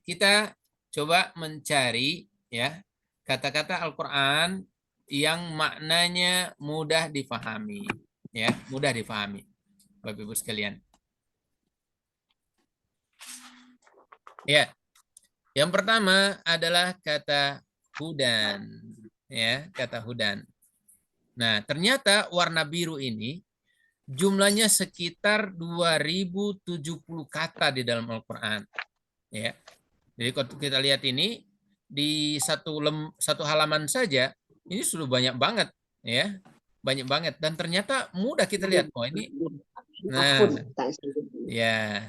[SPEAKER 1] kita coba mencari ya kata-kata Al-Quran yang maknanya mudah dipahami. Ya, mudah dipahami. Bapak Ibu sekalian. Ya. Yang pertama adalah kata hudan. Ya, kata hudan. Nah, ternyata warna biru ini jumlahnya sekitar 2070 kata di dalam Al-Quran. Ya. Jadi kalau kita lihat ini di satu halaman saja ini sudah banyak banget, ya, banyak banget. Dan ternyata mudah kita lihat. Oh ini, nah, ya,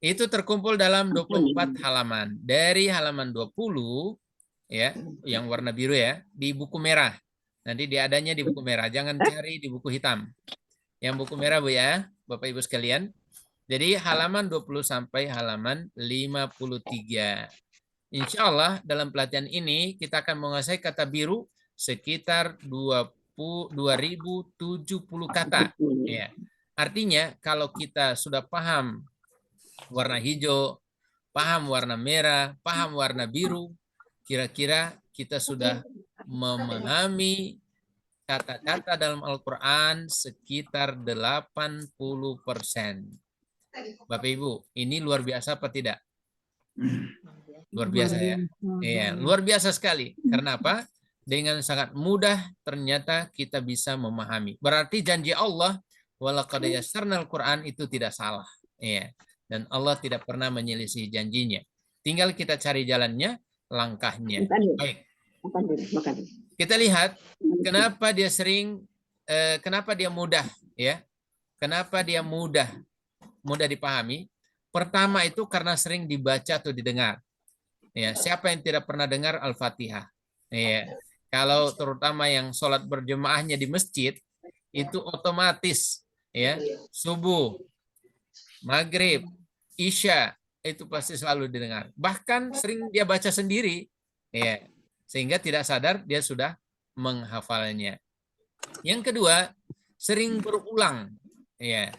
[SPEAKER 1] itu terkumpul dalam 24 halaman. Dari halaman 20, ya, yang warna biru ya, di buku merah. Nanti diadanya di buku merah. Jangan cari di buku hitam. Yang buku merah Bu ya, Bapak Ibu sekalian. Jadi halaman 20 sampai halaman 53. Insya Allah dalam pelatihan ini kita akan menguasai kata biru sekitar 2070 kata. Ya. Artinya kalau kita sudah paham warna hijau, paham warna merah, paham warna biru, kira-kira kita sudah memahami kata-kata dalam Al-Quran sekitar 80%. Bapak Ibu, ini luar biasa apa tidak? Luar biasa ya. Iya, luar biasa sekali. Karena apa? Dengan sangat mudah ternyata kita bisa memahami. Berarti janji Allah, walaqad yassarnal Quran itu tidak salah. Iya. Dan Allah tidak pernah menyelisih janjinya. Tinggal kita cari jalannya, langkahnya. Baik. Kita lihat kenapa dia kenapa dia mudah, ya? Kenapa dia mudah dipahami? Pertama itu karena sering dibaca atau didengar. Ya, siapa yang tidak pernah dengar Al-Fatihah? Ya, kalau terutama yang sholat berjemaahnya di masjid, itu otomatis, ya, subuh, maghrib, isya, itu pasti selalu didengar. Bahkan sering dia baca sendiri, ya, sehingga tidak sadar dia sudah menghafalnya. Yang kedua, sering berulang, ya,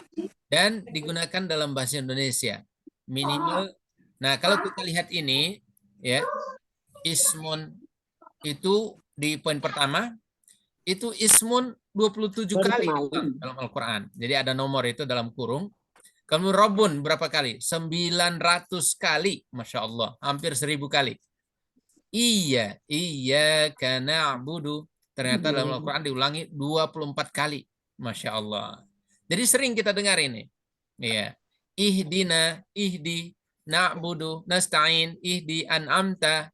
[SPEAKER 1] dan digunakan dalam bahasa Indonesia minimal. Nah, kalau kita lihat ini, ya, ismun itu di poin pertama itu ismun 27 kali dalam Al-Quran. Jadi ada nomor itu dalam kurung. Kamu Robun berapa kali? 900 kali, Masya Allah, hampir 1000 kali. Iya karena na'budu. Ternyata dalam Al-Quran diulangi 24 kali, Masya Allah. Jadi sering kita dengar ini. Ya. Ihdina, ihdi, na'budu, nasta'in, ihdi, an'amta.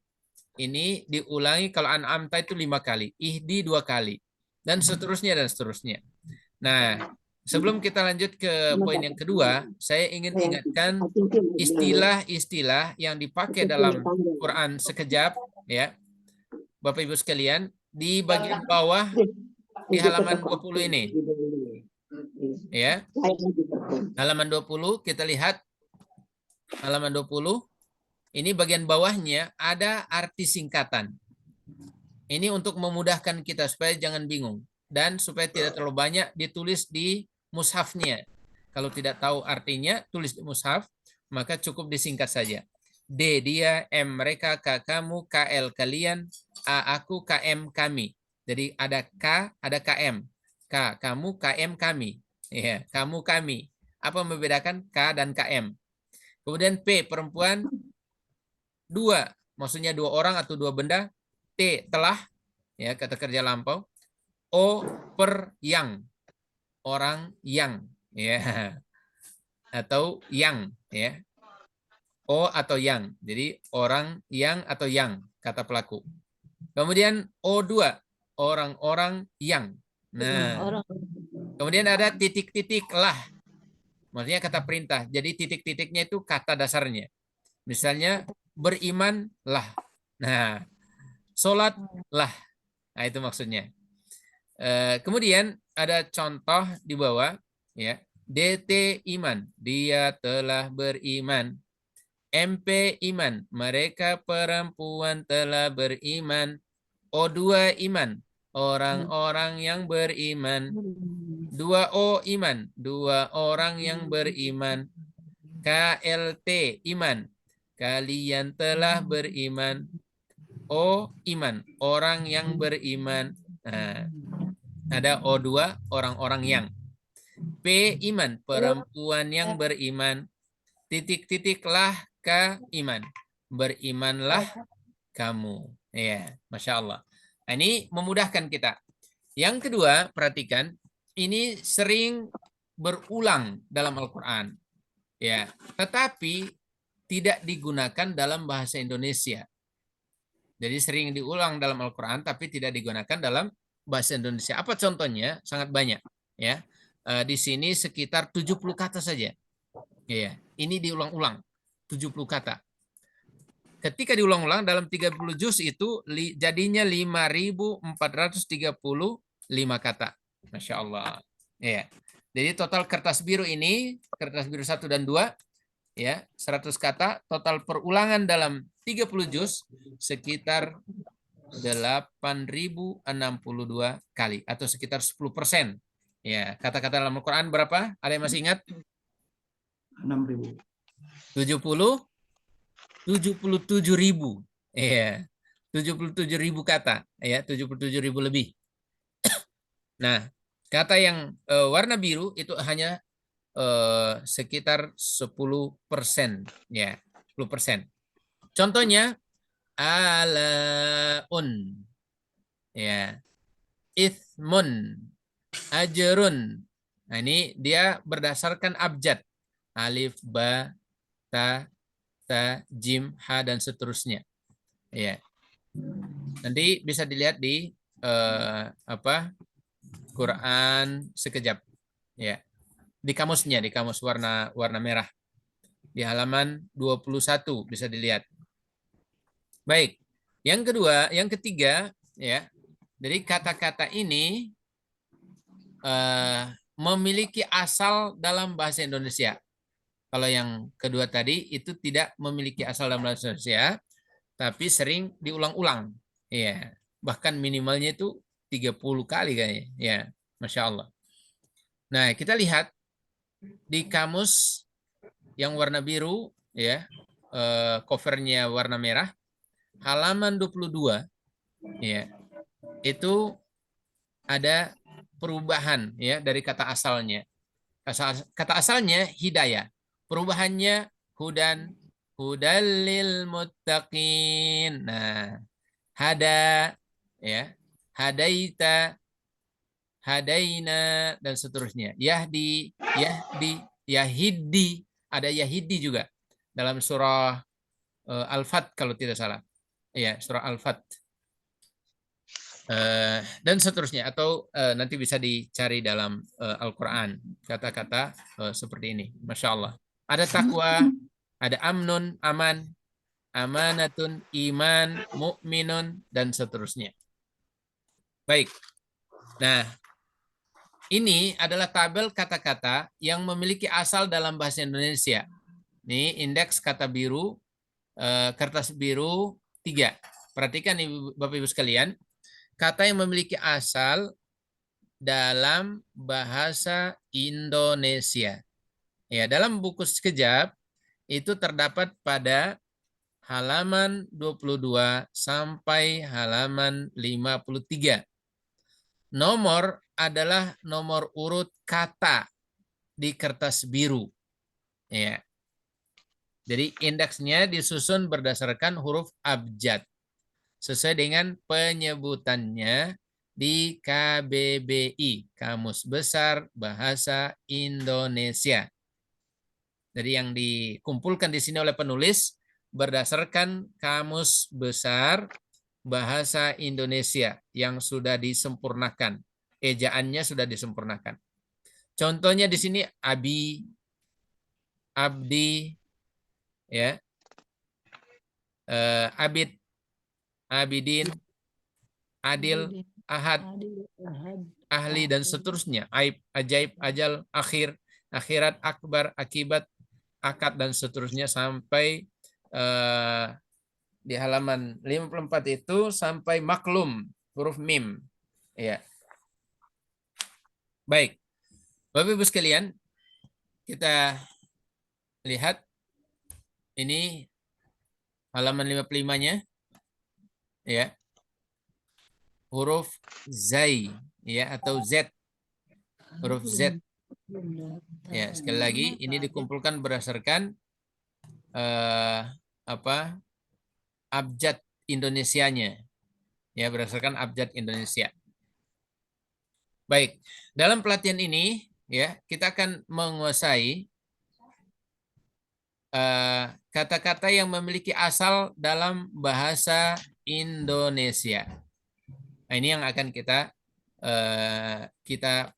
[SPEAKER 1] Ini diulangi kalau an'amta itu 5 kali. Ihdi 2 kali. Dan seterusnya dan seterusnya. Nah, sebelum kita lanjut ke poin yang kedua, saya ingin ingatkan istilah-istilah yang dipakai dalam Quran sekejap, ya. Bapak Ibu sekalian, di bagian bawah di halaman 20 ini. Ya. Halaman 20 kita lihat halaman 20 ini bagian bawahnya ada arti singkatan. Ini untuk memudahkan kita supaya jangan bingung dan supaya tidak terlalu banyak ditulis di mushafnya. Kalau tidak tahu artinya tulis di mushaf, maka cukup disingkat saja. D dia, M mereka, K kamu, KL kalian, A aku, KM kami. Jadi ada K, ada KM. K kamu, KM kami. Ya, kamu kami. Apa membedakan K dan KM? Kemudian P perempuan, 2, maksudnya 2 orang atau 2 benda. T telah, ya kata kerja lampau. O per yang, orang yang, ya, atau yang, ya. O atau yang, jadi orang yang atau yang, kata pelaku. Kemudian O2, orang-orang yang. Nah, kemudian ada titik-titik lah, maksudnya kata perintah. Jadi titik-titiknya itu kata dasarnya. Misalnya beriman lah. Nah, sholat lah. Nah, itu maksudnya. Kemudian ada contoh di bawah, ya. DT iman, dia telah beriman. MP iman, mereka perempuan telah beriman. O2 iman, orang-orang yang beriman. 2O iman, 2 orang yang beriman. KLT iman, kalian telah beriman. O iman, orang yang beriman. Nah, ada O2, orang-orang yang. P iman, perempuan yang beriman. Titik-titiklah ke iman. Berimanlah kamu. Ya, Masya Allah. Nah, ini memudahkan kita. Yang kedua, perhatikan. Ini sering berulang dalam Al-Quran. Ya, tetapi tidak digunakan dalam bahasa Indonesia. Jadi sering diulang dalam Al-Quran, tapi tidak digunakan dalam bahasa Indonesia. Apa contohnya? Sangat banyak. Ya, di sini sekitar 70 kata saja. Ya, ini diulang-ulang 70 kata. Ketika diulang-ulang dalam 30 juz itu jadinya 5.435 kata. Masya Allah. Ya. Jadi total kertas biru ini, kertas biru 1 dan 2, ya, 100 kata, total perulangan dalam 30 juz sekitar 8.062 kali atau sekitar 10%. Ya, kata-kata dalam Al-Quran berapa? Ada yang masih ingat?
[SPEAKER 6] 6.000.
[SPEAKER 1] 77.000. Iya. 77.000 kata, ya, 77.000 lebih. Nah, kata yang warna biru itu hanya sekitar 10%, ya, 10%. Contohnya alaun, ya, ithmun, ajrun. Nah, ini dia berdasarkan abjad. Alif, ba, ta, jim, ha, dan seterusnya. Ya. Nanti bisa dilihat di Quran sekejap. Ya. Di kamusnya, di kamus warna merah. Di halaman 21 bisa dilihat. Baik. Yang kedua, yang ketiga, ya. Jadi kata-kata ini memiliki asal dalam bahasa Indonesia. Kalau yang kedua tadi itu tidak memiliki asal dalam bahasa Indonesia, tapi sering diulang-ulang. Ya, bahkan minimalnya itu 30 kali kayaknya. Ya, Masya Allah. Nah, kita lihat di kamus yang warna biru, ya, covernya warna merah, halaman 22, ya, itu ada perubahan, ya, dari kata asalnya. Kata asalnya hidayah. Perubahannya hudan, hudalil muttaqin. Nah, hada, ya, hadaita, hadaina, dan seterusnya. Yahdi, yahidi, ada yahidi juga dalam surah Al-Fat kalau tidak salah. Ya, surah Al-Fat. Dan seterusnya, atau nanti bisa dicari dalam Al-Quran kata-kata seperti ini. Masya Allah. Ada takwa, ada amnun, aman, amanatun, iman, mu'minun, dan seterusnya. Baik. Nah, ini adalah tabel kata-kata yang memiliki asal dalam bahasa Indonesia. Ini indeks kata biru, kertas biru 3. Perhatikan Bapak Ibu sekalian. kata yang memiliki asal dalam bahasa Indonesia. Ya, dalam buku sekejap itu terdapat pada halaman 22 sampai halaman 53. Nomor adalah nomor urut kata di kertas biru. Ya. Jadi indeksnya disusun berdasarkan huruf abjad sesuai dengan penyebutannya di KBBI, Kamus Besar Bahasa Indonesia. Jadi yang dikumpulkan di sini oleh penulis berdasarkan Kamus Besar Bahasa Indonesia yang sudah disempurnakan. Ejaannya sudah disempurnakan. Contohnya di sini abi, abdi, ya, abid, abidin, adil, ahad, ahli, dan seterusnya. Aib, ajaib, ajal, akhir, akhirat, akbar, akibat, akad, dan seterusnya sampai di halaman 54 itu sampai maklum, huruf mim. Ya. Baik. Bapak Ibu sekalian, kita lihat ini halaman 55-nya. Ya. Huruf zai, ya, atau Z. Huruf Z. Ya, sekali lagi ini dikumpulkan berdasarkan abjad Indonesianya. Ya, berdasarkan abjad Indonesia. Baik, dalam pelatihan ini ya kita akan menguasai kata-kata yang memiliki asal dalam bahasa Indonesia. Nah, ini yang akan kita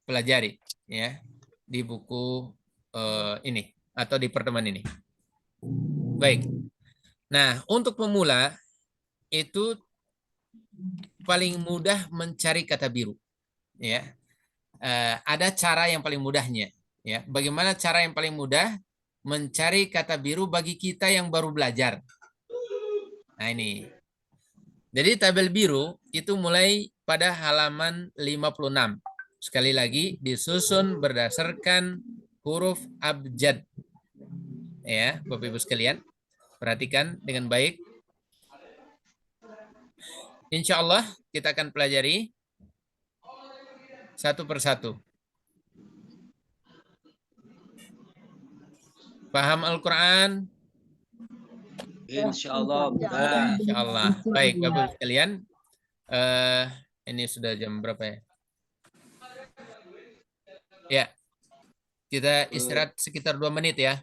[SPEAKER 1] pelajari ya di buku ini atau di pertemuan ini. Baik. Nah, untuk pemula itu paling mudah mencari kata biru. Ya. Ada cara yang paling mudahnya. Ya, bagaimana cara yang paling mudah mencari kata biru bagi kita yang baru belajar? Nah ini. Jadi tabel biru itu mulai pada halaman 56. Sekali lagi disusun berdasarkan huruf abjad. Ya, Bapak Ibu sekalian, perhatikan dengan baik. Insya Allah kita akan pelajari satu persatu. Paham Al-Quran?
[SPEAKER 4] Insya Allah.
[SPEAKER 1] Insya Allah. Baik, Bapak sekalian. Ini sudah jam berapa ya? Ya, kita istirahat sekitar 2 menit ya.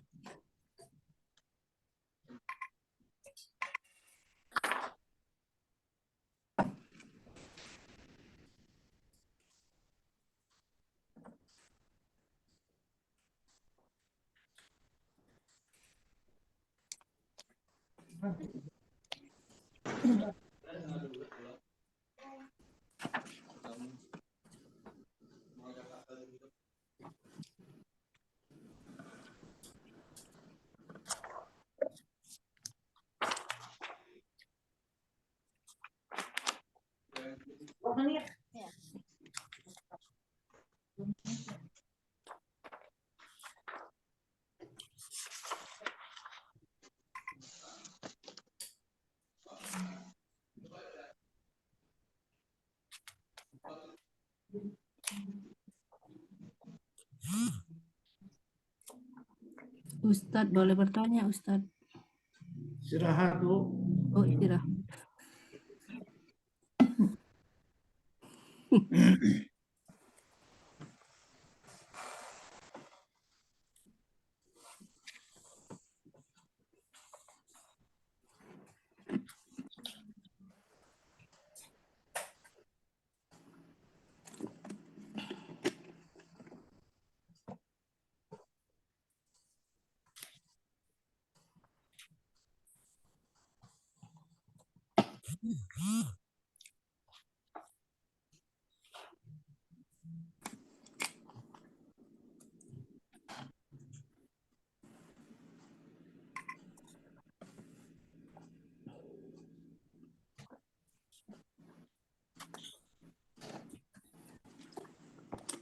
[SPEAKER 3] Ustadz boleh bertanya, Ustadz?
[SPEAKER 6] Istirahat, Bu.
[SPEAKER 3] Oh, istirahat.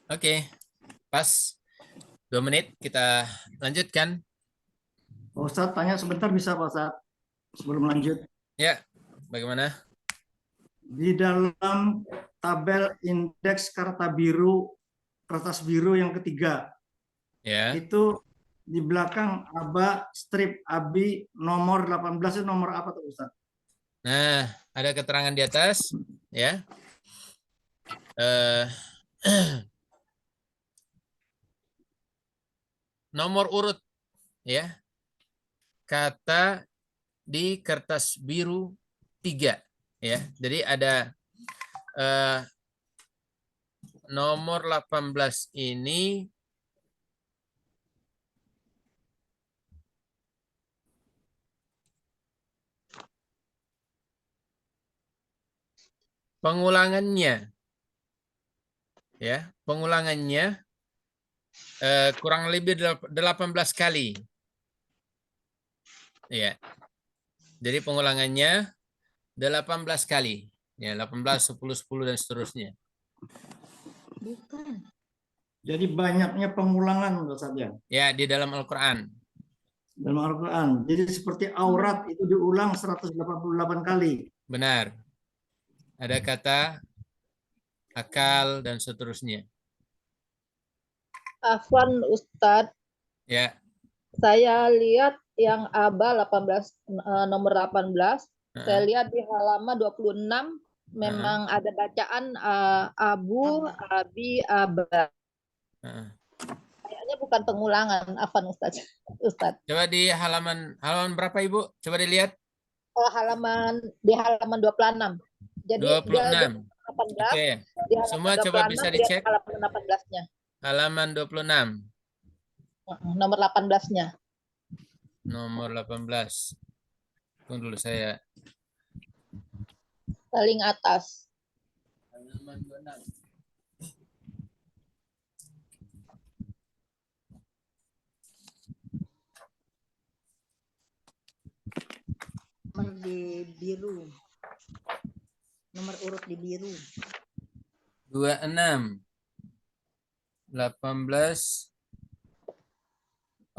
[SPEAKER 1] Oke, pas 2 menit kita lanjutkan.
[SPEAKER 6] Pak Ustadz tanya sebentar bisa Pak Ustadz sebelum lanjut.
[SPEAKER 1] Ya, bagaimana?
[SPEAKER 6] Di dalam tabel indeks kertas biru yang ketiga,
[SPEAKER 1] Ya,
[SPEAKER 6] itu di belakang aba strip abi nomor 18 itu nomor apa tuh Ustadz?
[SPEAKER 1] nah ada keterangan di atas, ya. Nomor urut, ya. Kata di kertas biru 3, ya. Jadi ada nomor 18 ini pengulangannya, ya, pengulangannya kurang lebih 18 kali, ya. Jadi pengulangannya 18 kali, ya, 18, 10, 10 dan seterusnya.
[SPEAKER 9] Bukan.
[SPEAKER 6] Jadi banyaknya pengulangan Ustadz ya.
[SPEAKER 1] Ya, di dalam Al-Qur'an.
[SPEAKER 6] Dalam Al-Quran. Jadi seperti aurat itu diulang 188 kali.
[SPEAKER 1] Benar. Ada kata akal dan seterusnya.
[SPEAKER 7] Afwan Ustadz,
[SPEAKER 1] Ya.
[SPEAKER 7] saya lihat yang aba 18 nomor 18, saya lihat di halaman 26 memang ada bacaan abu, abi, aba. Kayaknya bukan pengulangan, Afwan Ustadz.
[SPEAKER 1] Coba di halaman berapa Ibu? Coba dilihat.
[SPEAKER 7] Oh, di halaman 26. Jadi
[SPEAKER 1] 26.
[SPEAKER 7] 18.
[SPEAKER 1] Oke.
[SPEAKER 7] Di halaman
[SPEAKER 1] Semua
[SPEAKER 7] 26,
[SPEAKER 1] coba bisa
[SPEAKER 7] lihat
[SPEAKER 1] dicek.
[SPEAKER 7] halaman 18-nya.
[SPEAKER 1] Halaman 26.
[SPEAKER 7] Nomor 18-nya.
[SPEAKER 1] Nomor 18. Tunggu dulu saya.
[SPEAKER 7] Paling atas.
[SPEAKER 1] Halaman 26.
[SPEAKER 9] Nomor di biru. Nomor urut di biru.
[SPEAKER 1] 26. 18.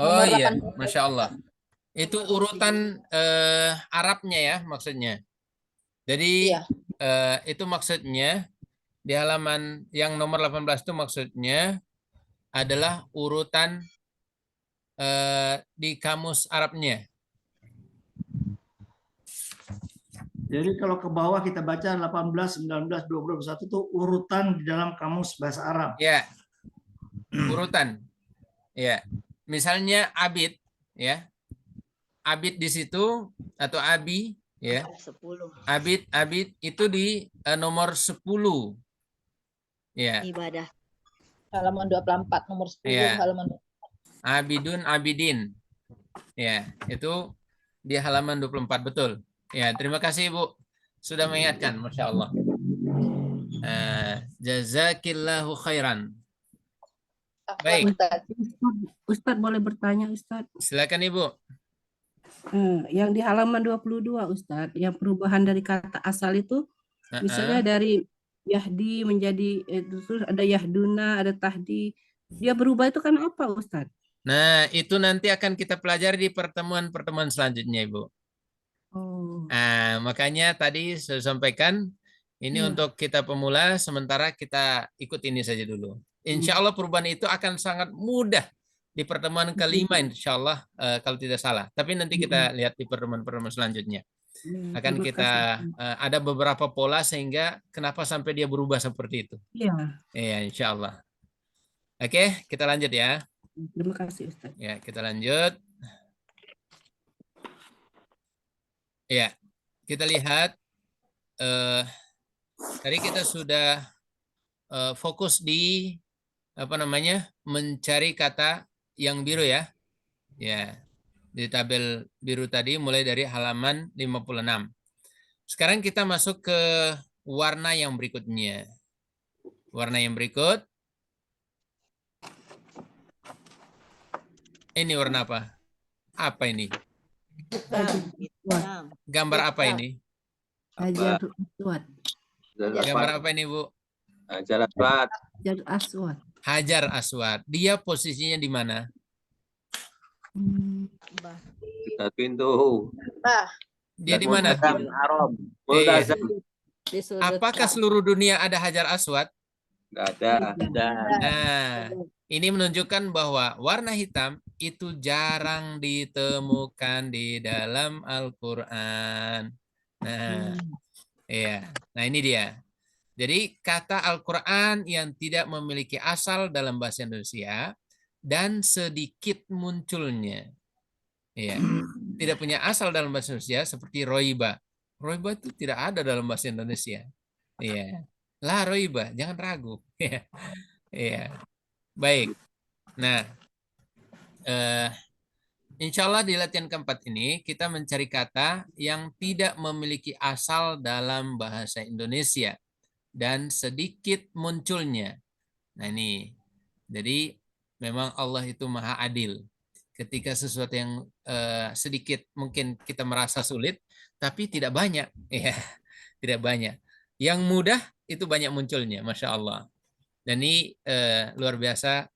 [SPEAKER 1] Oh
[SPEAKER 7] Nomor
[SPEAKER 1] iya,
[SPEAKER 7] 18.
[SPEAKER 1] Masya Allah. Itu urutan Arabnya ya maksudnya. Jadi itu maksudnya di halaman yang nomor 18 itu maksudnya adalah urutan di kamus Arabnya.
[SPEAKER 6] Jadi kalau ke bawah kita baca 18, 19, 20, 21 itu urutan di dalam kamus bahasa Arab.
[SPEAKER 1] Ya, urutan. Ya, misalnya abid, ya, abid di situ atau abi, ya,
[SPEAKER 9] 10.
[SPEAKER 1] abid itu di nomor 10. Ya.
[SPEAKER 9] Ibadah.
[SPEAKER 7] Halaman 24, nomor 10,
[SPEAKER 1] Ya.
[SPEAKER 7] halaman 24.
[SPEAKER 1] Abidun, abidin. Ya, itu di halaman 24, betul. Ya, terima kasih Ibu sudah mengingatkan, Masya Allah. Jazakillahu khairan. Baik.
[SPEAKER 3] Ustadz boleh bertanya Ustadz?
[SPEAKER 1] Silakan Ibu.
[SPEAKER 3] Yang di halaman 22 Ustadz, yang perubahan dari kata asal itu, misalnya dari Yahdi menjadi terus ada Yahduna, ada Tahdi, dia berubah itu kan apa Ustadz?
[SPEAKER 1] Nah, itu nanti akan kita pelajari di pertemuan-pertemuan selanjutnya Ibu. Makanya tadi saya sampaikan ini untuk kita pemula, sementara kita ikut ini saja dulu. Insya Allah perubahan itu akan sangat mudah di pertemuan kelima, insya Allah kalau tidak salah. Tapi nanti kita lihat di pertemuan-pertemuan selanjutnya. Akan kita ada beberapa pola sehingga kenapa sampai dia berubah seperti itu.
[SPEAKER 3] Iya.
[SPEAKER 1] Iya, insya Allah. Oke, kita lanjut ya.
[SPEAKER 3] Terima kasih Ustaz.
[SPEAKER 1] Ya, kita lanjut. Ya, kita lihat tadi kita sudah fokus di mencari kata yang biru ya. Ya, di tabel biru tadi mulai dari halaman 56. Sekarang kita masuk ke warna yang berikutnya. Warna yang berikut. Ini warna apa? Apa ini? Gambar apa ini?
[SPEAKER 3] Hajarul Aswad.
[SPEAKER 1] Gambar apa ini, Bu?
[SPEAKER 5] Hajarul Aswad.
[SPEAKER 3] Hajarul Aswad.
[SPEAKER 1] Hajar Aswad. Dia posisinya di mana?
[SPEAKER 5] Dekat pintu.
[SPEAKER 1] Dia di mana?
[SPEAKER 5] Multazam Haram.
[SPEAKER 1] Iya.
[SPEAKER 5] Multazam.
[SPEAKER 1] Apakah seluruh dunia ada Hajar Aswad?
[SPEAKER 5] Nggak ada.
[SPEAKER 1] Nah, ini menunjukkan bahwa warna hitam itu jarang ditemukan di dalam Al-Quran. Nah, iya. Nah, ini dia. Jadi kata Al-Quran yang tidak memiliki asal dalam bahasa Indonesia dan sedikit munculnya. Iya. Tidak punya asal dalam bahasa Indonesia seperti roiba. Roiba itu tidak ada dalam bahasa Indonesia. Iya. La roiba, jangan ragu. Iya. Iya. Baik. Nah, insya Allah di latihan keempat ini kita mencari kata yang tidak memiliki asal dalam bahasa Indonesia dan sedikit munculnya. Nah ini, jadi memang Allah itu maha adil. Ketika sesuatu yang sedikit mungkin kita merasa sulit, tapi tidak banyak, ya, tidak banyak. Yang mudah itu banyak munculnya, masya Allah. Dan ini luar biasa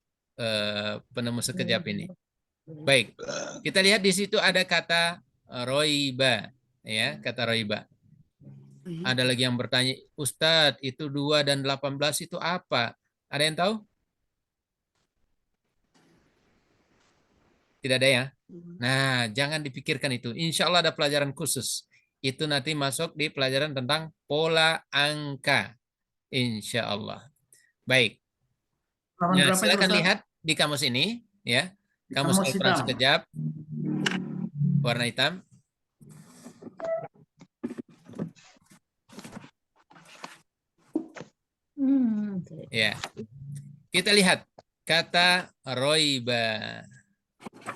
[SPEAKER 1] penemu sekejap ini. Baik, kita lihat di situ ada kata roiba, ya, kata roiba. Ada lagi yang bertanya, Ustadz, itu 2 dan 18 itu apa? Ada yang tahu? Tidak ada ya? Nah, jangan dipikirkan itu. Insya Allah ada pelajaran khusus. Itu nanti masuk di pelajaran tentang pola angka. Insya Allah. Baik. Nah, silakan lihat di kamus ini, ya. Kamus Al-Quran sekejap. Warna hitam. Ya. Kita lihat kata roiba.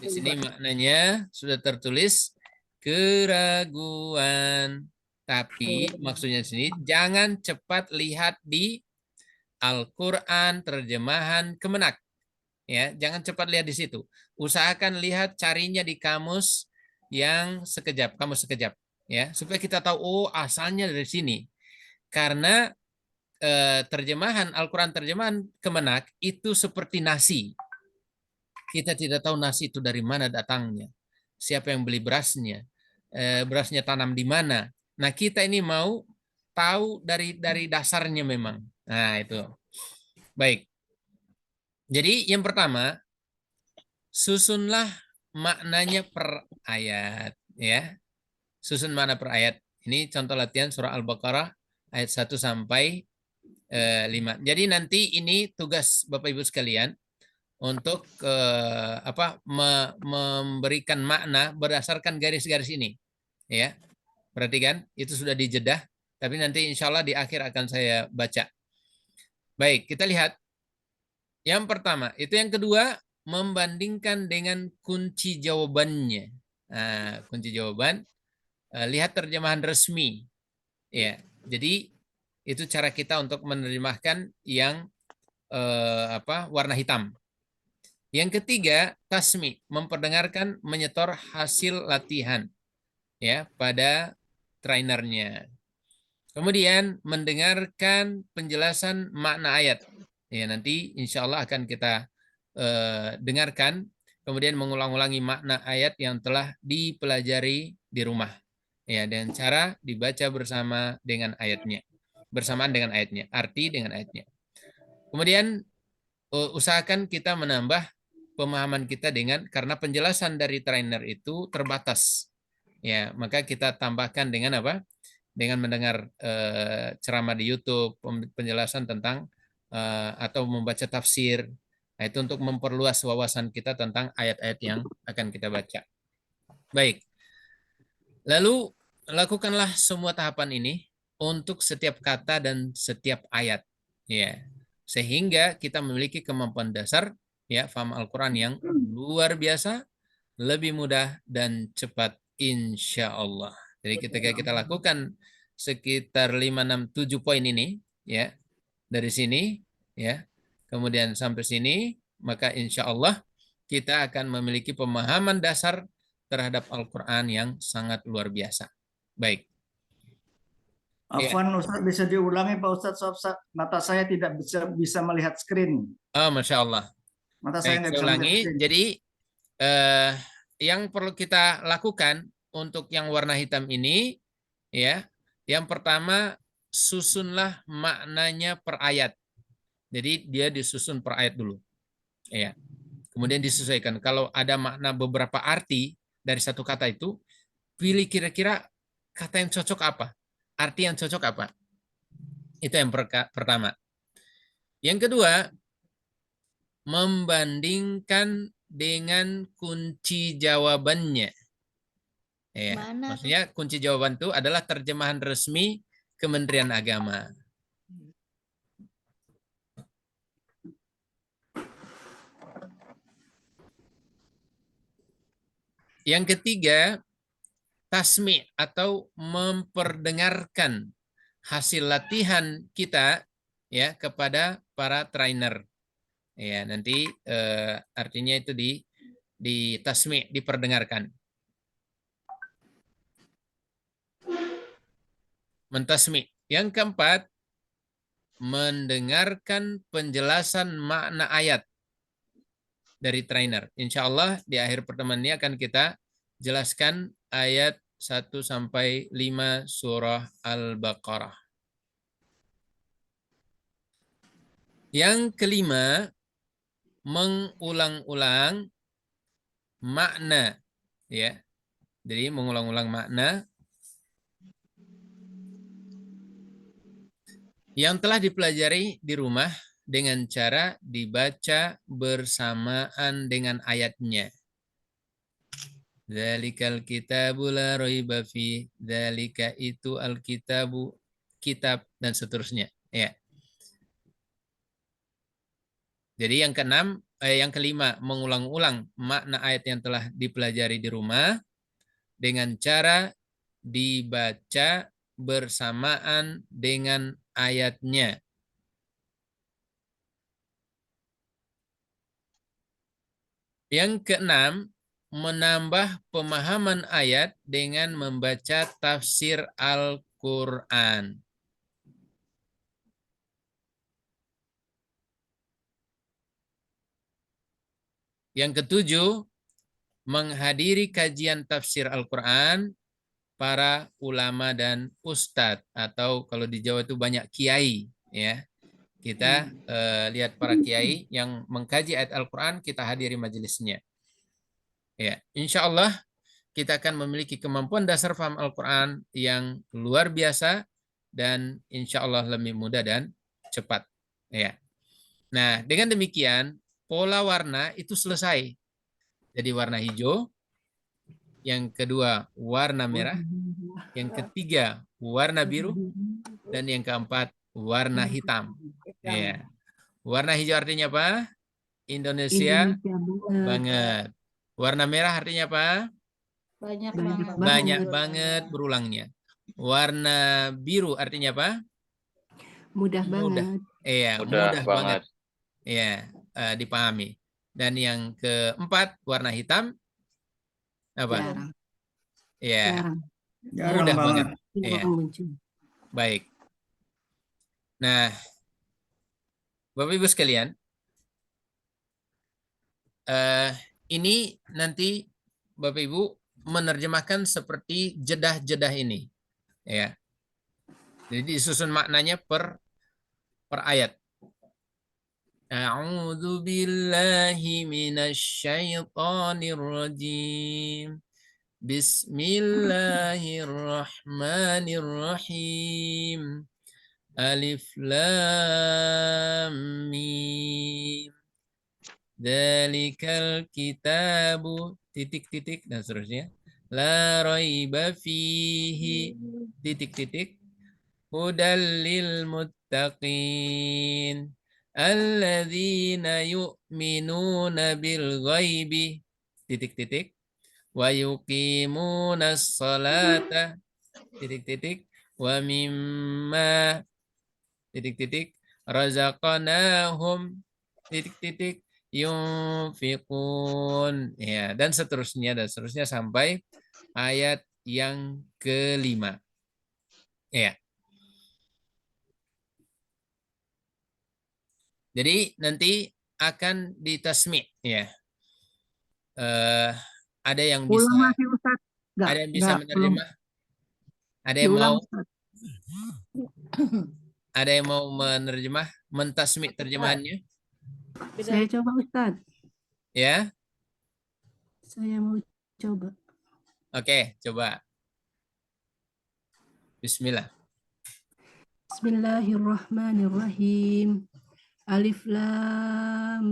[SPEAKER 1] Di sini maknanya sudah tertulis keraguan. Tapi maksudnya di sini jangan cepat lihat di Al-Quran terjemahan Kemenak. Ya, jangan cepat lihat di situ. Usahakan lihat carinya di kamus yang sekejap, kamus sekejap, ya, supaya kita tahu oh asalnya dari sini. Karena terjemahan Al-Quran terjemahan Kemenak itu seperti nasi. Kita tidak tahu nasi itu dari mana datangnya. Siapa yang beli berasnya? Berasnya tanam di mana? Nah, kita ini mau tahu dari dasarnya memang. Nah, itu. Baik. Jadi yang pertama, susunlah maknanya per ayat, ya. Susun makna per ayat. Ini contoh latihan surah Al-Baqarah ayat 1 sampai 5. Jadi nanti ini tugas Bapak Ibu sekalian untuk memberikan makna berdasarkan garis-garis ini, ya. Perhatikan, itu sudah dijedah, tapi nanti insya Allah di akhir akan saya baca. Baik, kita lihat. Yang pertama, itu yang kedua, membandingkan dengan kunci jawabannya. Nah, kunci jawaban, lihat terjemahan resmi. Ya, jadi itu cara kita untuk menerjemahkan yang warna hitam. Yang ketiga, tasmi, memperdengarkan, menyetor hasil latihan, ya, pada trainernya. Kemudian mendengarkan penjelasan makna ayat. Ya, nanti insya Allah akan kita dengarkan. Kemudian mengulang-ulangi makna ayat yang telah dipelajari di rumah. Ya, dengan cara dibaca bersama dengan ayatnya. Bersamaan dengan ayatnya. Arti dengan ayatnya. Kemudian usahakan kita menambah pemahaman kita karena penjelasan dari trainer itu terbatas. Ya, maka kita tambahkan dengan apa? Dengan mendengar ceramah di YouTube, penjelasan tentang atau membaca tafsir. Nah, itu untuk memperluas wawasan kita tentang ayat-ayat yang akan kita baca. Baik. Lalu lakukanlah semua tahapan ini untuk setiap kata dan setiap ayat, ya. Sehingga kita memiliki kemampuan dasar, ya, faham Al-Quran yang luar biasa, lebih mudah dan cepat insya Allah. Jadi ketika kita lakukan sekitar 5, 6, 7 poin ini, ya, dari sini, ya, kemudian sampai sini, maka insya Allah kita akan memiliki pemahaman dasar terhadap Al-Quran yang sangat luar biasa. Baik.
[SPEAKER 6] Afwan Ustaz, bisa diulangi Pak Ustaz? Mata saya tidak bisa melihat screen.
[SPEAKER 1] Oh, Masya Allah.
[SPEAKER 6] Mata saya
[SPEAKER 1] Baik,
[SPEAKER 6] nggak
[SPEAKER 1] saya
[SPEAKER 6] bisa melihat
[SPEAKER 1] ulangi.
[SPEAKER 6] screen.
[SPEAKER 1] Jadi yang perlu kita lakukan untuk yang warna hitam ini, ya, yang pertama susunlah maknanya per ayat. Jadi dia disusun per ayat dulu, ya. Kemudian disesuaikan. Kalau ada makna beberapa arti dari satu kata itu, pilih kira-kira kata yang cocok apa, arti yang cocok apa. Itu yang pertama. Yang kedua, membandingkan dengan kunci jawabannya. Ya, maksudnya kunci jawaban itu adalah terjemahan resmi Kementerian Agama. Yang ketiga, tasmi' atau memperdengarkan hasil latihan kita ya kepada para trainer. Ya, nanti artinya itu di tasmi', diperdengarkan. Mentasmi'. Yang keempat, mendengarkan penjelasan makna ayat dari trainer. Insya Allah di akhir pertemuan ini akan kita jelaskan ayat 1 sampai 5 surah Al-Baqarah. Yang kelima, mengulang-ulang makna, ya. Jadi mengulang-ulang makna yang telah dipelajari di rumah dengan cara dibaca bersamaan dengan ayatnya. Dzalikal kitabu la raiba fi, dzalika itu alkitabu, kitab, dan seterusnya. Ya. Jadi yang kelima, mengulang-ulang makna ayat yang telah dipelajari di rumah dengan cara dibaca bersamaan dengan ayatnya. Yang keenam, menambah pemahaman ayat dengan membaca tafsir Al-Quran. Yang ketujuh, menghadiri kajian tafsir Al-Quran para ulama dan ustadz, atau kalau di Jawa itu banyak kiai, ya. Kita lihat para kiai yang mengkaji ayat Al-Quran, kita hadiri majelisnya. Ya, insya Allah kita akan memiliki kemampuan dasar paham Al-Quran yang luar biasa dan insya Allah lebih mudah dan cepat. Ya. Nah, dengan demikian pola warna itu selesai. Jadi warna hijau, yang kedua warna merah, yang ketiga warna biru, dan yang keempat warna hitam. Ya. Warna hijau artinya apa? Indonesia banget. Warna merah artinya apa? Banyak banget berulangnya. Warna biru artinya apa?
[SPEAKER 3] Mudah banget.
[SPEAKER 1] Iya, mudah banget. Iya, dipahami. Dan yang keempat warna hitam apa? Iya. Mudah banget. Iya. Baik. Nah, Bapak Ibu sekalian, ini nanti Bapak Ibu menerjemahkan seperti jedah-jedah ini, ya. Jadi disusun maknanya per ayat. A'udzu billahi minasyaitonir rajim. Bismillahirrahmanirrahim. Alif lam mim. Dzalikal kitabu titik-titik dan seterusnya. La raiba fihi titik-titik. Hudal lil muttaqin. Alladzina yu'minuna bil ghaibi titik-titik. Wa yuqimunas salata titik-titik. Wa mimma titik-titik razaqnahum titik-titik yunfiqun, ya, dan seterusnya sampai ayat yang kelima. Ya. Jadi nanti akan ditasmi ya. Ada yang bisa,
[SPEAKER 2] Ulang lagi Ustaz.
[SPEAKER 1] ada yang bisa
[SPEAKER 2] belum.
[SPEAKER 1] menerjemah, ada yang
[SPEAKER 2] Diulang
[SPEAKER 1] mau,
[SPEAKER 2] Ustaz.
[SPEAKER 1] ada yang mau menerjemah, mentasmi terjemahannya,
[SPEAKER 3] Saya coba Ustaz.
[SPEAKER 1] ya?
[SPEAKER 3] Saya mau coba.
[SPEAKER 1] Oke, coba. Bismillah.
[SPEAKER 3] Bismillahirrahmanirrahim. Alif Lam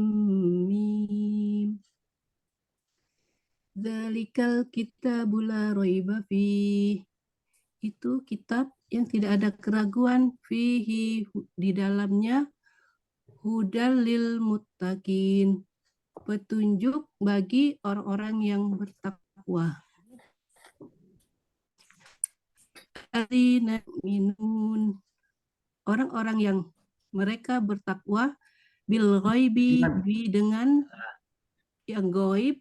[SPEAKER 3] Mim. Dzalikal kitabul la raiba fih. Itu kitab yang tidak ada keraguan fihi di dalamnya, hudal lil muttaqin, petunjuk bagi orang-orang yang bertakwa. Alladzina yu'minun, orang-orang yang mereka bertakwa bil ghaibi, dengan yang gaib,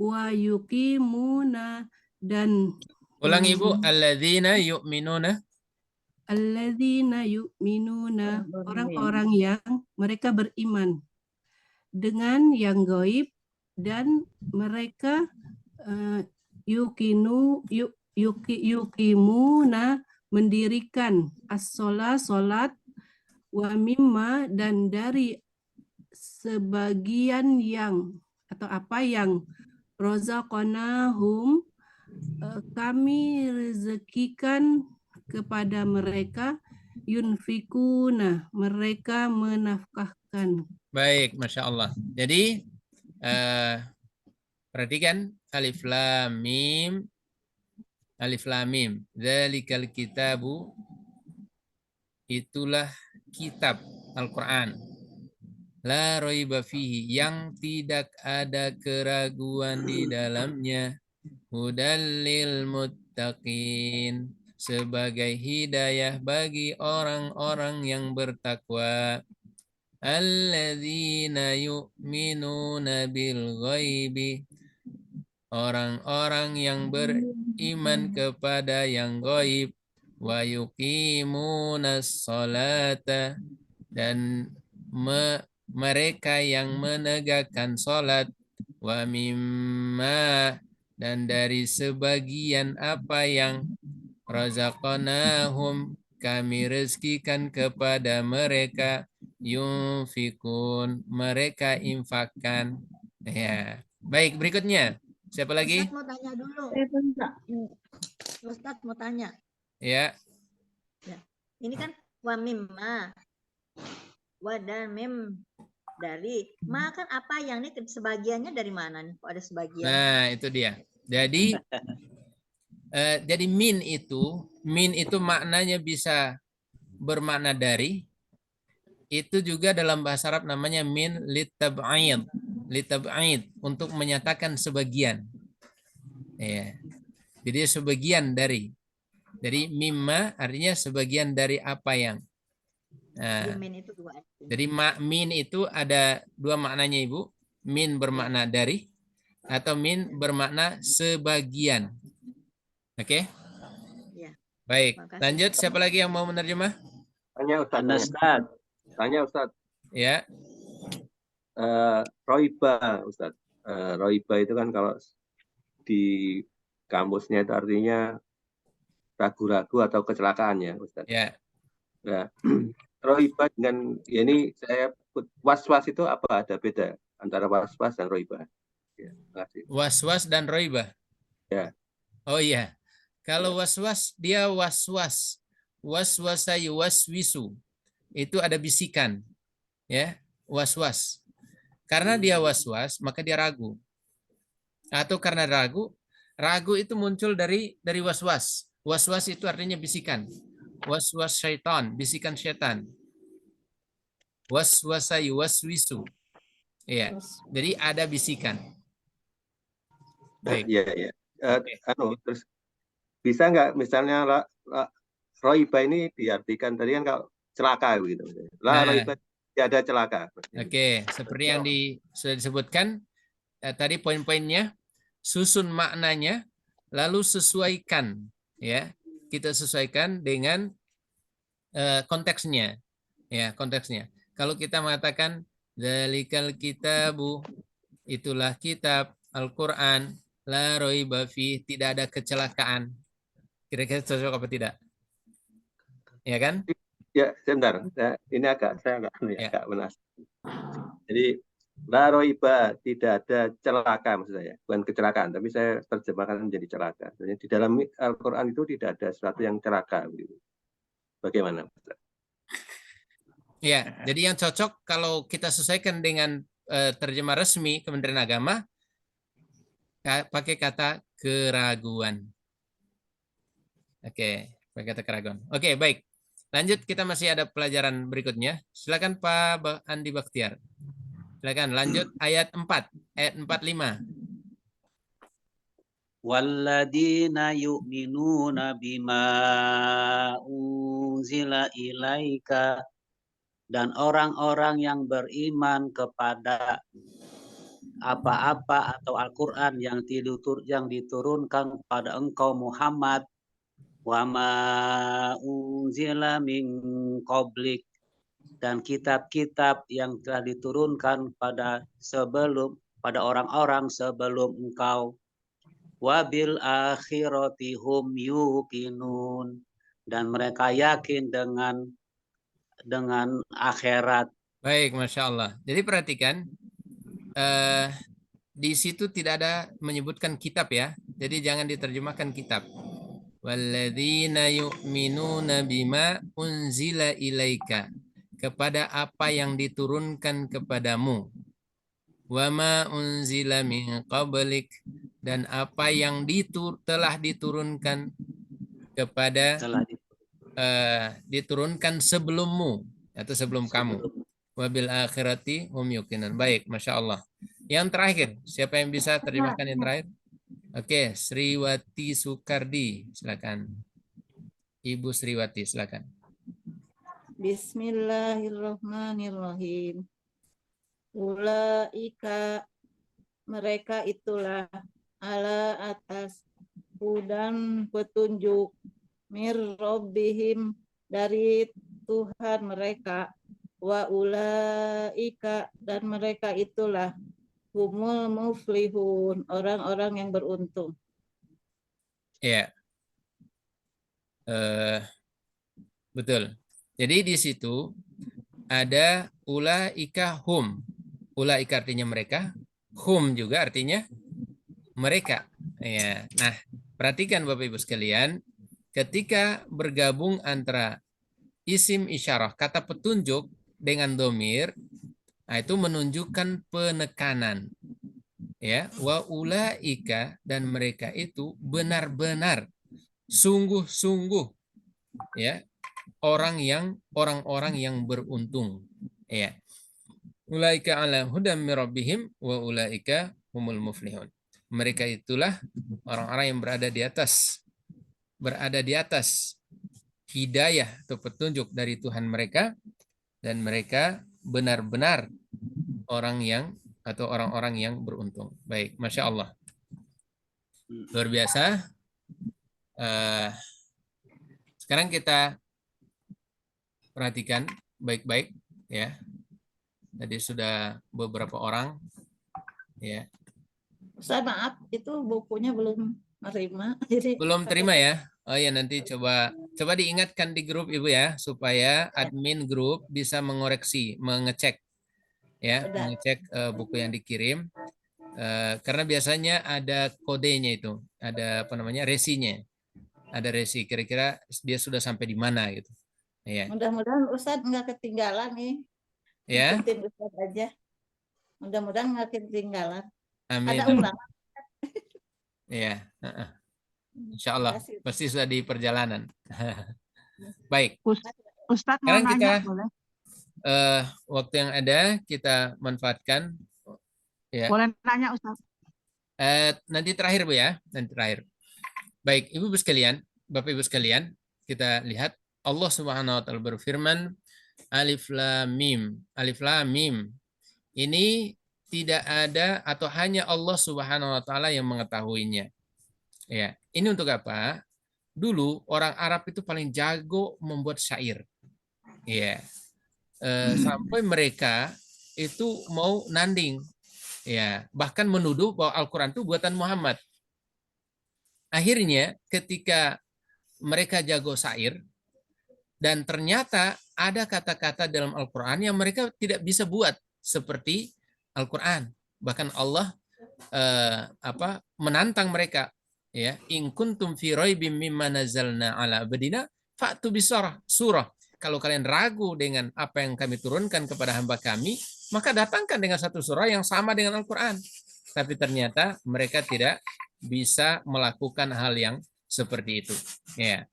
[SPEAKER 3] wa yuqimuna, dan
[SPEAKER 1] Ulang Ibu, alladzina yu'minuna.
[SPEAKER 3] alladzina yu'minuna, orang-orang yang mereka beriman dengan yang gaib, dan mereka yukimuna, mendirikan as-sholat, salat, wa mimma, dan dari sebagian yang atau apa yang rozaqnahum, kami rezekikan kepada mereka, yunfikuna, mereka menafkahkan.
[SPEAKER 1] Baik, Masya Allah. Jadi, perhatikan alif lam mim. Alif lam mim. Dzalikal kitabu, itulah kitab Al-Quran. La raiba fihi, yang tidak ada keraguan di dalamnya. Hudal lil muttaqin, sebagai hidayah bagi orang-orang yang bertakwa. Alladzina yu'minuna bil ghaibi, orang-orang yang beriman kepada yang gaib. Wa yuqimunas salata, dan mereka yang menegakkan salat. Wa mimma, dan dari sebagian apa yang razaqnahum, kami rezekikan kepada mereka, yunfikun, mereka infakkan. Ya. Baik, berikutnya. Siapa lagi?
[SPEAKER 9] Ustadz mau tanya dulu. Ustadz mau tanya.
[SPEAKER 1] Ya.
[SPEAKER 9] Ini kan wa mimma, wa dan mim dari, ma kan apa yang ini sebagiannya dari mana nih? Kok ada sebagian?
[SPEAKER 1] Nah, itu dia. Jadi min itu maknanya bisa bermakna dari. Itu juga dalam bahasa Arab namanya min litab'id, untuk menyatakan sebagian. Ya. Jadi sebagian dari. Jadi mimma artinya sebagian dari apa yang. Nah, jadi min itu ada dua maknanya Ibu. Min bermakna dari, atau min bermakna sebagian. Oke?
[SPEAKER 9] Ya.
[SPEAKER 1] Baik, lanjut. Siapa lagi yang mau menerjemah?
[SPEAKER 5] Tanya Ustaz. Tanya Ustaz.
[SPEAKER 1] Ya.
[SPEAKER 5] Roiba Ustaz. Roiba itu kan kalau di kamusnya itu artinya ragu-ragu atau kecelakaan ya Ustaz.
[SPEAKER 1] Ya.
[SPEAKER 5] Nah, roiba dengan ya ini saya was-was itu apa, ada beda antara was-was dan roiba? Ya,
[SPEAKER 1] was-was dan roiba.
[SPEAKER 5] Ya.
[SPEAKER 1] Oh iya. Kalau was-was dia was-was. Was-wasa yuwaswisu. Itu ada bisikan. Ya, was-was. Karena dia was-was, maka dia ragu. Atau karena ragu itu muncul dari was-was. Was-was itu artinya bisikan. Was-was syaitan, bisikan syaitan. Was-wasa yuwaswisu. Iya. Jadi ada bisikan. Baik.
[SPEAKER 5] Iya. Terus bisa nggak misalnya roiba ini diartikan tadi kan kalau celaka gitu. Roiba tidak ada celaka.
[SPEAKER 1] Oke, seperti yang sudah disebutkan tadi poin-poinnya, susun maknanya, lalu sesuaikan, ya. Kita sesuaikan dengan konteksnya, ya, konteksnya. kalau kita mengatakan dzalikal kitabu, itulah kitab Al-Qur'an, la raiba fi, tidak ada kecelakaan. Kira-kira cocok apa tidak? Ya kan?
[SPEAKER 5] Ya, sebentar. Saya
[SPEAKER 1] Ya.
[SPEAKER 5] agak menas. Jadi la raiba, tidak ada celaka maksud saya. Bukan kecelakaan, tapi saya terjemahkan menjadi celaka. Jadi di dalam Al-Qur'an itu tidak ada sesuatu yang celaka begitu. Bagaimana?
[SPEAKER 1] Ya, jadi yang cocok kalau kita sesuaikan dengan terjemah resmi Kementerian Agama, pakai kata keraguan. Oke, pakai kata keraguan. Oke, baik. Lanjut, kita masih ada pelajaran berikutnya. Silakan Pak Andi Bakhtiar. Silakan lanjut ayat 4, ayat 45.
[SPEAKER 4] Walladzina yu'minuna bima unzila ilaika, dan orang-orang yang beriman kepada apa-apa atau Al-Quran yang diturunkan kepada engkau Muhammad, wa ma unzila min qablik, dan kitab-kitab yang telah diturunkan pada orang-orang sebelum engkau, wabil akhirati hum yuqinun, dan mereka yakin dengan akhirat.
[SPEAKER 1] Baik, Masya Allah. Jadi perhatikan, di situ tidak ada menyebutkan kitab ya. Jadi jangan diterjemahkan kitab. Walladzina yu'minuna bima unzila ilaika, kepada apa yang diturunkan kepadamu. Wama unzila min qablik, dan apa yang telah diturunkan kepada diturunkan sebelummu atau sebelum kamu. Wabil akhirati hum yuqinun. Baik, Masya Allah. Yang terakhir, siapa yang bisa terjemahkan yang terakhir? Oke, Sriwati Sukardi, silakan. Ibu Sriwati, silakan.
[SPEAKER 11] Bismillahirrahmanirrahim. Ulaika, mereka itulah, ala atas hudan petunjuk, mir rabbihim, dari Tuhan mereka, wa ulaika, dan mereka itulah, humul muflihun, orang-orang yang beruntung.
[SPEAKER 1] Ya, betul. Jadi di situ ada ulaika hum. Ulaika artinya mereka, hum juga artinya mereka. Ya. Nah, perhatikan Bapak Ibu sekalian, ketika bergabung antara isim isyarah, kata petunjuk dengan domir, nah itu menunjukkan penekanan. Ya, wa ulaika, dan mereka itu benar-benar, sungguh-sungguh, ya, orang-orang yang beruntung. Ya. Ulaika ala hudam mir rabbihim wa ulaika humul muflihun. Mereka itulah orang-orang yang berada di atas hidayah atau petunjuk dari Tuhan mereka, dan mereka benar-benar orang-orang yang beruntung. Baik, Masya Allah. Luar biasa. Sekarang kita perhatikan baik-baik ya. Tadi sudah beberapa orang ya.
[SPEAKER 11] Ustaz, maaf, itu bukunya belum terima. Jadi
[SPEAKER 1] belum terima ya. Oh ya, nanti coba diingatkan di grup Ibu ya, supaya admin grup bisa mengecek ya, mengecek buku yang dikirim. Karena biasanya ada kodenya itu, ada apa namanya, resinya. Ada resi, kira-kira dia sudah sampai di mana gitu. Ya.
[SPEAKER 11] Mudah-mudahan Ustadz nggak ketinggalan nih.
[SPEAKER 1] Ya.
[SPEAKER 11] Ikutin Ustadz aja. Mudah-mudahan nggak ketinggalan.
[SPEAKER 1] Amin.
[SPEAKER 11] Ada ulangan.
[SPEAKER 1] Iya. Insya Allah pasti sudah di perjalanan. Baik.
[SPEAKER 12] Ustadz mau
[SPEAKER 1] sekarang kita
[SPEAKER 12] nanya, boleh?
[SPEAKER 1] Waktu yang ada kita manfaatkan. Ya.
[SPEAKER 12] Boleh nanya Ustadz?
[SPEAKER 1] Nanti terakhir Bu ya, nanti terakhir. Baik, Ibu sekalian, Bapak Ibu sekalian, kita lihat Allah Subhanahu wa taala berfirman, Alif Lam Mim. Alif Lam Mim. Ini tidak ada atau hanya Allah Subhanahu wa taala yang mengetahuinya. Ya, ini untuk apa? Dulu orang Arab itu paling jago membuat syair. Ya. sampai mereka itu mau nanding, ya, bahkan menuduh bahwa Al-Quran itu buatan Muhammad. Akhirnya ketika mereka jago syair dan ternyata ada kata-kata dalam Al-Quran yang mereka tidak bisa buat seperti Al-Quran. Bahkan Allah menantang mereka, ya, in kuntum fi raibim mimma nazzalna ala abdina fa'tu surah. Kalau kalian ragu dengan apa yang kami turunkan kepada hamba kami, maka datangkan dengan satu surah yang sama dengan Al-Quran. Tapi ternyata mereka tidak bisa melakukan hal yang seperti itu. Ya.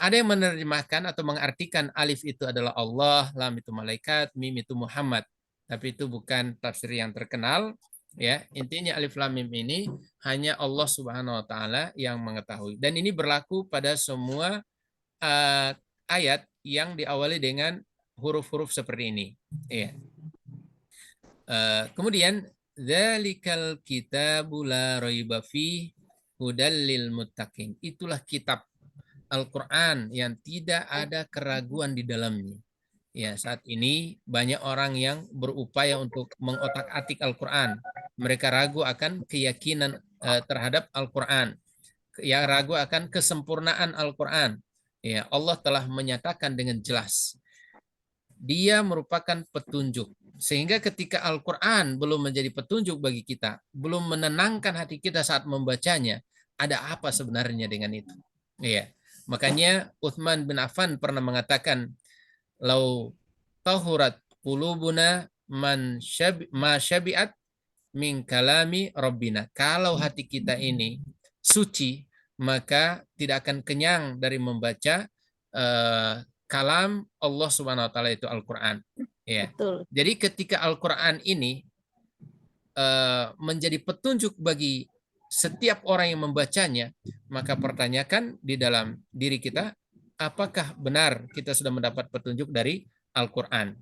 [SPEAKER 1] Ada yang menerjemahkan atau mengartikan alif itu adalah Allah, lam itu malaikat, mim itu Muhammad. Tapi itu bukan tafsir yang terkenal. Ya, intinya alif lam mim ini hanya Allah Subhanahu wa taala yang mengetahui. Dan ini berlaku pada semua ayat yang diawali dengan huruf-huruf seperti ini. Ya. Kemudian dzalikal kitabu la raiba fihi hudal lil muttaqin. Itulah kitab Al-Quran yang tidak ada keraguan di dalamnya. Ya, saat ini banyak orang yang berupaya untuk mengotak-atik Al-Quran. Mereka ragu akan keyakinan terhadap Al-Quran. Ya, ragu akan kesempurnaan Al-Quran. Ya, Allah telah menyatakan dengan jelas. Dia merupakan petunjuk. Sehingga ketika Al-Quran belum menjadi petunjuk bagi kita, belum menenangkan hati kita saat membacanya, ada apa sebenarnya dengan itu? Ya. Makanya Uthman bin Affan pernah mengatakan, lau tahurat qulubuna ma syabi'at min kalami rabbina. Kalau hati kita ini suci, maka tidak akan kenyang dari membaca kalam Allah Subhanahu wa taala itu Al-Qur'an. Ya.
[SPEAKER 11] Betul.
[SPEAKER 1] Jadi ketika Al-Qur'an ini menjadi petunjuk bagi setiap orang yang membacanya, maka pertanyakan di dalam diri kita, apakah benar kita sudah mendapat petunjuk dari Al-Qur'an?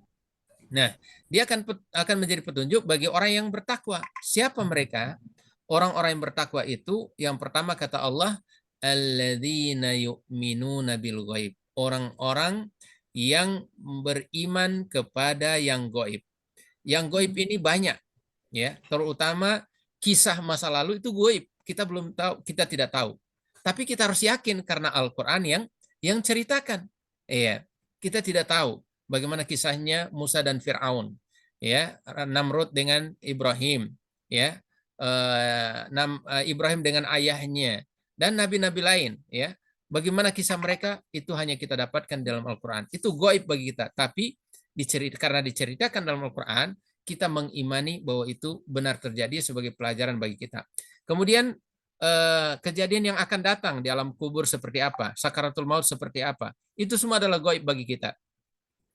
[SPEAKER 1] Nah, dia akan menjadi petunjuk bagi orang yang bertakwa. Siapa mereka? Orang-orang yang bertakwa itu, yang pertama kata Allah, alladzina yu'minuna bil ghaib. Orang-orang yang beriman kepada yang gaib. Yang gaib ini banyak, ya, terutama kisah masa lalu itu gaib. Kita belum tahu, kita tidak tahu. Tapi kita harus yakin karena Al-Qur'an yang ceritakan. Iya, kita tidak tahu bagaimana kisahnya Musa dan Fir'aun, ya, Namrud dengan Ibrahim, ya, Ibrahim dengan ayahnya, dan nabi-nabi lain, ya. Bagaimana kisah mereka itu hanya kita dapatkan dalam Al-Qur'an. Itu gaib bagi kita, tapi karena diceritakan dalam Al-Qur'an, kita mengimani bahwa itu benar terjadi sebagai pelajaran bagi kita. Kemudian kejadian yang akan datang di alam kubur seperti apa, sakaratul maut seperti apa, itu semua adalah gaib bagi kita.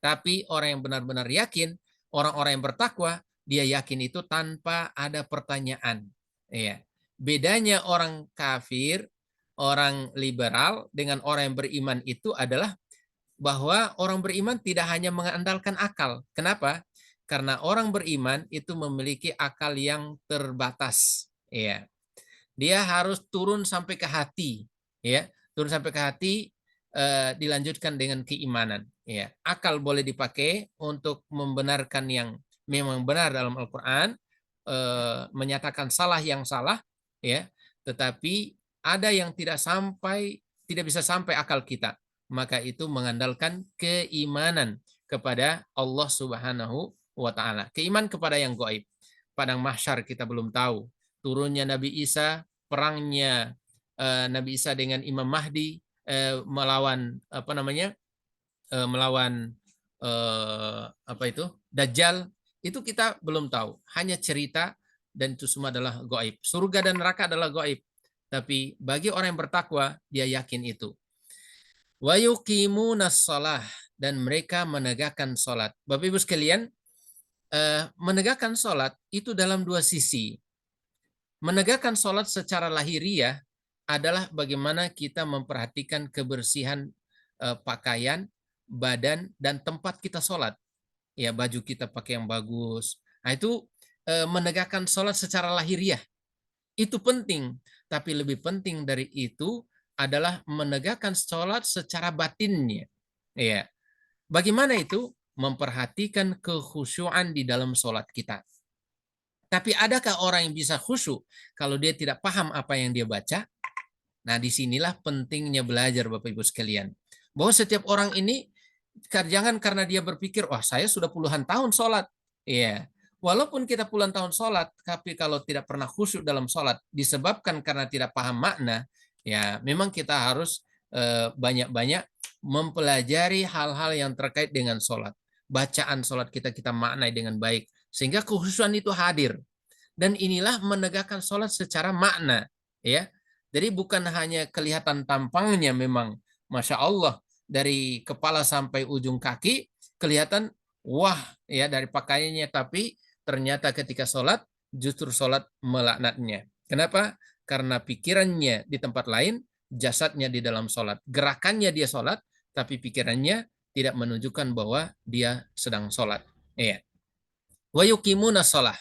[SPEAKER 1] Tapi orang yang benar-benar yakin, orang-orang yang bertakwa, dia yakin itu tanpa ada pertanyaan. Ya. Bedanya orang kafir, orang liberal dengan orang yang beriman itu adalah bahwa orang beriman tidak hanya mengandalkan akal. Kenapa? Karena orang beriman itu memiliki akal yang terbatas. Ya. Dia harus turun sampai ke hati. Ya. Turun sampai ke hati, dilanjutkan dengan keimanan. Ya. Akal boleh dipakai untuk membenarkan yang memang benar dalam Al-Quran, menyatakan salah yang salah, ya. Tetapi ada yang tidak bisa sampai akal kita. Maka itu mengandalkan keimanan kepada Allah Subhanahu wa taala. Keiman kepada yang gaib. Padang mahsyar kita belum tahu. Turunnya Nabi Isa, perangnya Nabi Isa dengan Imam Mahdi, melawan Dajjal, itu kita belum tahu. Hanya cerita dan itu semua adalah gaib. Surga dan neraka adalah gaib. Tapi bagi orang yang bertakwa, dia yakin itu. Wa yuqimunas shalah, dan mereka menegakkan salat. Bapak Ibu sekalian, menegakkan salat itu dalam dua sisi. Menegakkan salat secara lahiriah adalah bagaimana kita memperhatikan kebersihan pakaian, badan, dan tempat kita salat. Ya, baju kita pakai yang bagus. Nah, itu menegakkan salat secara lahiriah. Itu penting, tapi lebih penting dari itu adalah menegakkan sholat secara batinnya. Ya. Bagaimana itu? memperhatikan kekhusyuan di dalam sholat kita. Tapi adakah orang yang bisa khusyuk kalau dia tidak paham apa yang dia baca? Nah, disinilah pentingnya belajar, Bapak Ibu sekalian. Bahwa setiap orang ini, jangan karena dia berpikir, wah saya sudah puluhan tahun sholat. Iya. Walaupun kita puluhan tahun sholat, tapi kalau tidak pernah khusyuk dalam sholat, disebabkan karena tidak paham makna, ya memang kita harus banyak-banyak mempelajari hal-hal yang terkait dengan sholat. Bacaan sholat kita maknai dengan baik. Sehingga kekhusyuan itu hadir. Dan inilah menegakkan sholat secara makna. Ya. Jadi bukan hanya kelihatan tampangnya memang, Masya Allah, dari kepala sampai ujung kaki, kelihatan, wah, ya dari pakaiannya, tapi ternyata ketika sholat, justru sholat melaknatnya. Kenapa? Karena pikirannya di tempat lain, jasadnya di dalam sholat. Gerakannya dia sholat, tapi pikirannya tidak menunjukkan bahwa dia sedang sholat. Ya. Wa yuqimuna shalah.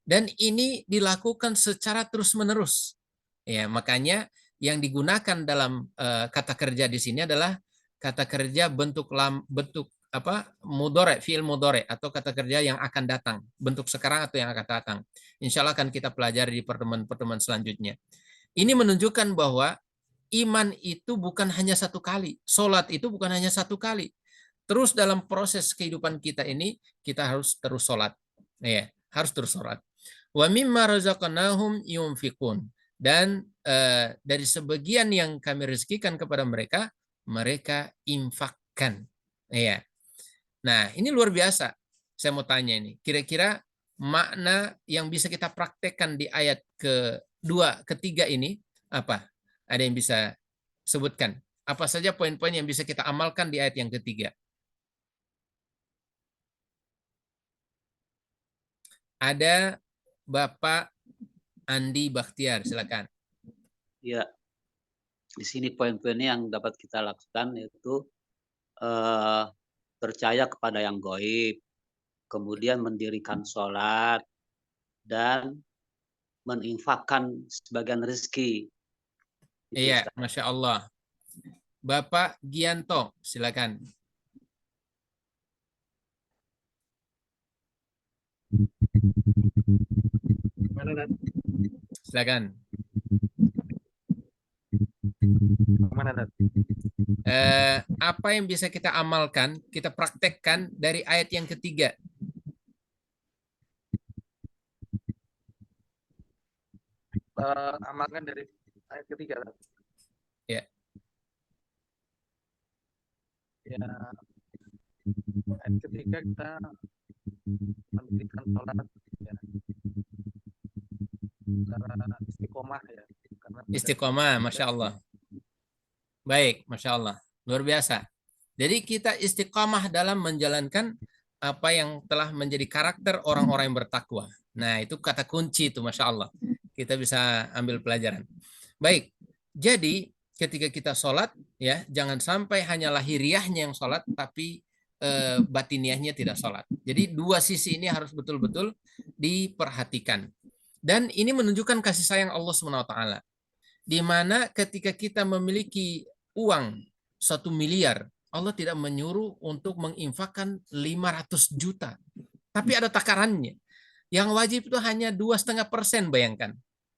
[SPEAKER 1] Dan ini dilakukan secara terus-menerus. Ya, makanya yang digunakan dalam kata kerja di sini adalah kata kerja bentuk mudhari, fi'il mudhari, atau kata kerja yang akan datang, bentuk sekarang atau yang akan datang. Insya Allah akan kita pelajari di pertemuan-pertemuan selanjutnya. Ini menunjukkan bahwa iman itu bukan hanya satu kali, sholat itu bukan hanya satu kali. Terus dalam proses kehidupan kita ini, kita harus terus sholat. Ya, harus terus sholat. Wa mimma razaqnahum yunfiqun. Dan dari sebagian yang kami rezekikan kepada mereka, mereka infakkan. Ya. Nah, ini luar biasa. Saya mau tanya ini, kira-kira makna yang bisa kita praktekkan di ayat kedua, ketiga ini apa? Ada yang bisa sebutkan? Apa saja poin-poin yang bisa kita amalkan di ayat yang ketiga? Ada Bapak Andi Bakhtiar, silakan.
[SPEAKER 4] Ya, di sini poin-poinnya yang dapat kita lakukan yaitu percaya kepada yang gaib, kemudian mendirikan sholat, dan menginfakkan sebagian rezeki.
[SPEAKER 1] Iya, Masya Allah. Bapak Gianto, silakan. Silakan. Apa yang bisa kita amalkan, kita praktekkan dari ayat yang ketiga?
[SPEAKER 13] Amalkan dari ayat ketiga.
[SPEAKER 1] Ya.
[SPEAKER 13] Ya. Ayat ketiga kita mendirikan sholat ya. Karena istiqomah ya.
[SPEAKER 1] Istiqomah, Masya Allah. Baik, Masya Allah. Luar biasa. Jadi kita istiqomah dalam menjalankan apa yang telah menjadi karakter orang-orang yang bertakwa. Nah, itu kata kunci itu, Masya Allah. Kita bisa ambil pelajaran. Baik, jadi ketika kita sholat, ya jangan sampai hanya lahiriahnya yang sholat, tapi batiniahnya tidak sholat. Jadi dua sisi ini harus betul-betul diperhatikan. Dan ini menunjukkan kasih sayang Allah SWT. Di mana ketika kita memiliki uang 1 miliar, Allah tidak menyuruh untuk menginfakkan 500 juta. Tapi ada takarannya. Yang wajib itu hanya 2,5%, bayangkan.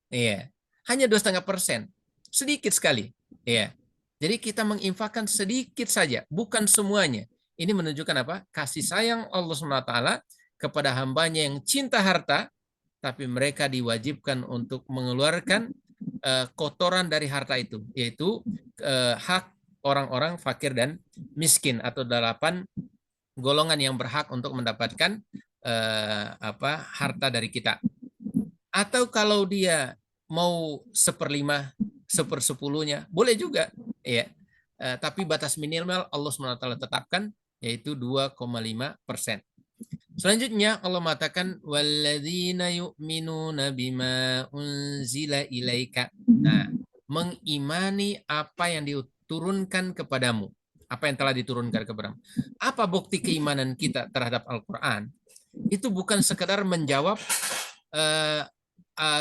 [SPEAKER 1] Iya, hanya 2,5%. Sedikit sekali. Iya. Jadi kita menginfakkan sedikit saja, bukan semuanya. Ini menunjukkan apa? Kasih sayang Allah SWT kepada hambanya yang cinta harta, tapi mereka diwajibkan untuk mengeluarkan kotoran dari harta itu, yaitu hak orang-orang fakir dan miskin, atau 8 golongan yang berhak untuk mendapatkan harta dari kita. Atau kalau dia mau 1/5, 1/10-nya, boleh juga, ya. Tapi batas minimal Allah SWT tetapkan, yaitu 2,5%. Selanjutnya Allah mengatakan walladzina yu'minuna bima unzila ilaika. Nah, mengimani apa yang diturunkan kepadamu, apa yang telah diturunkan kepadamu. Apa bukti keimanan kita terhadap Al-Qur'an? Itu bukan sekedar menjawab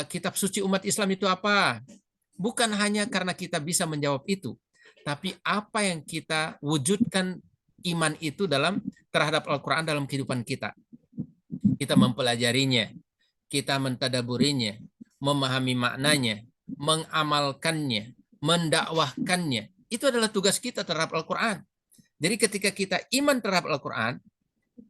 [SPEAKER 1] kitab suci umat Islam itu apa. Bukan hanya karena kita bisa menjawab itu, tapi apa yang kita wujudkan iman itu terhadap Al-Quran dalam kehidupan kita. Kita mempelajarinya, kita mentadaburinya, memahami maknanya, mengamalkannya, mendakwahkannya. Itu adalah tugas kita terhadap Al-Quran. Jadi ketika kita iman terhadap Al-Quran,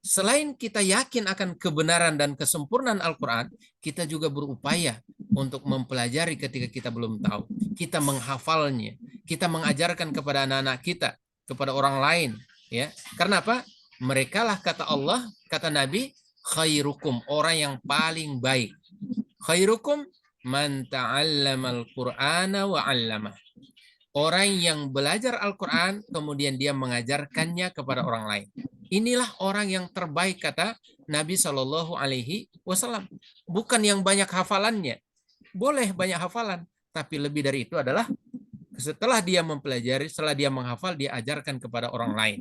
[SPEAKER 1] selain kita yakin akan kebenaran dan kesempurnaan Al-Quran, kita juga berupaya untuk mempelajari ketika kita belum tahu. Kita menghafalnya, kita mengajarkan kepada anak-anak kita, kepada orang lain. Ya, karena apa? Mereka lah kata Allah, kata Nabi, khairukum, orang yang paling baik. Khairukum man ta'allamal Qur'ana wa 'allamah. Orang yang belajar Al-Quran, kemudian dia mengajarkannya kepada orang lain. Inilah orang yang terbaik, kata Nabi Shallallahu Alaihi Wasallam. Bukan yang banyak hafalannya. Boleh banyak hafalan, tapi lebih dari itu adalah setelah dia mempelajari, setelah dia menghafal, dia ajarkan kepada orang lain.